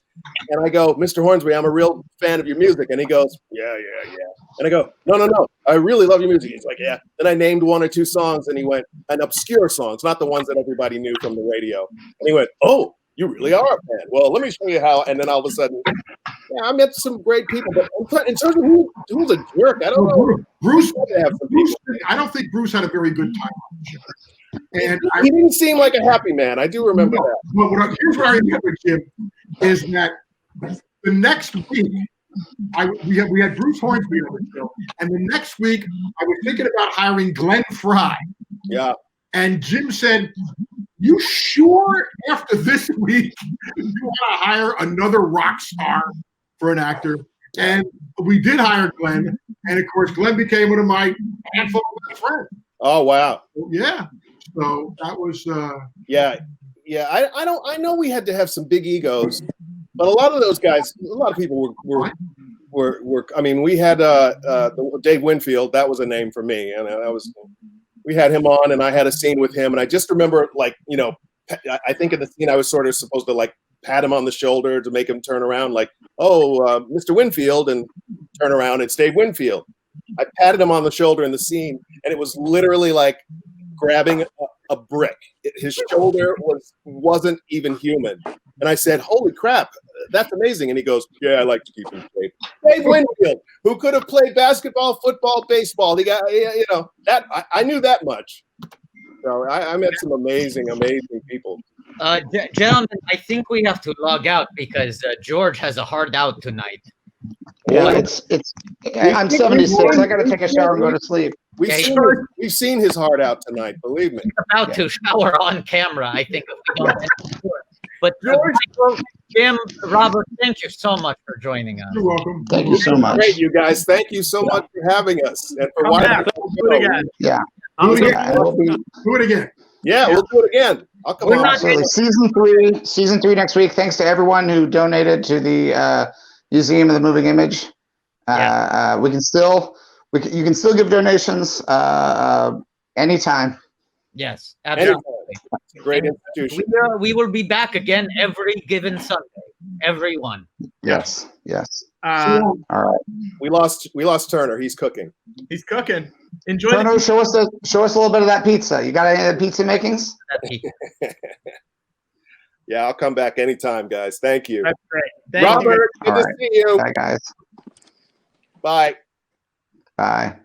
And I go, Mr. Hornsby, I'm a real fan of your music. And he goes, yeah. And I go, no. I really love your music. He's like, yeah. Then I named 1 or 2 songs, and he went, and obscure songs, not the ones that everybody knew from the radio. And he went, oh, you really are a fan. Well, let me show you how. And then all of a sudden, yeah, I met some great people. But in terms of who's a jerk, I don't know. Bruce, I don't think Bruce had a very good time on the show. And he didn't seem like a happy man. I do remember that. But here's what I remember, Jim, is that the next week, we had Bruce Hornsby on the show, and the next week I was thinking about hiring Glenn Fry. Yeah. And Jim said, you sure after this week you want to hire another rock star for an actor? And we did hire Glenn, and of course Glenn became one of my handful of best friends. Oh wow. Yeah. So that was yeah. I know we had to have some big egos, but a lot of those guys, a lot of people were I mean, we had Dave Winfield, that was a name for me, and we had him on, and I had a scene with him, and I just remember, like, you know, I think in the scene I was sort of supposed to like pat him on the shoulder to make him turn around, like, oh, Mr. Winfield, and turn around, it's Dave Winfield. I patted him on the shoulder in the scene, and it was literally like grabbing a brick. His shoulder wasn't even human. And I said, holy crap, that's amazing. And he goes, yeah, I like to keep him safe. Dave Winfield, who could have played basketball, football, baseball. He got, you know, that I knew that much. So I met some amazing people. Gentlemen, I think we have to log out because George has a hard out tonight. Yeah, I'm 76. I got to take a shower and go to sleep. We've seen his heart out tonight, believe me. He's about to shower on camera, I think. But George, Jim, Robert, thank you so much for joining us. You're welcome. Thank you so much. Great, you guys. Thank you so much for having us and for watching. Do it again. Yeah. Do it Yeah, again. Yeah, we'll do it again. I'll come on. Absolutely. Season 3 next week. Thanks to everyone who donated to the Museum of the Moving Image. You can still give donations anytime. Yes, absolutely. Great institution. We will be back again every given Sunday. Everyone. Yes. All right. We lost Turner. He's cooking. He's cooking. Enjoy. Turner, show us a little bit of that pizza. You got any of the pizza makings? Yeah, I'll come back anytime, guys. Thank you. That's great. Thank Robert, you. good to see you. Bye, guys. Bye. Bye.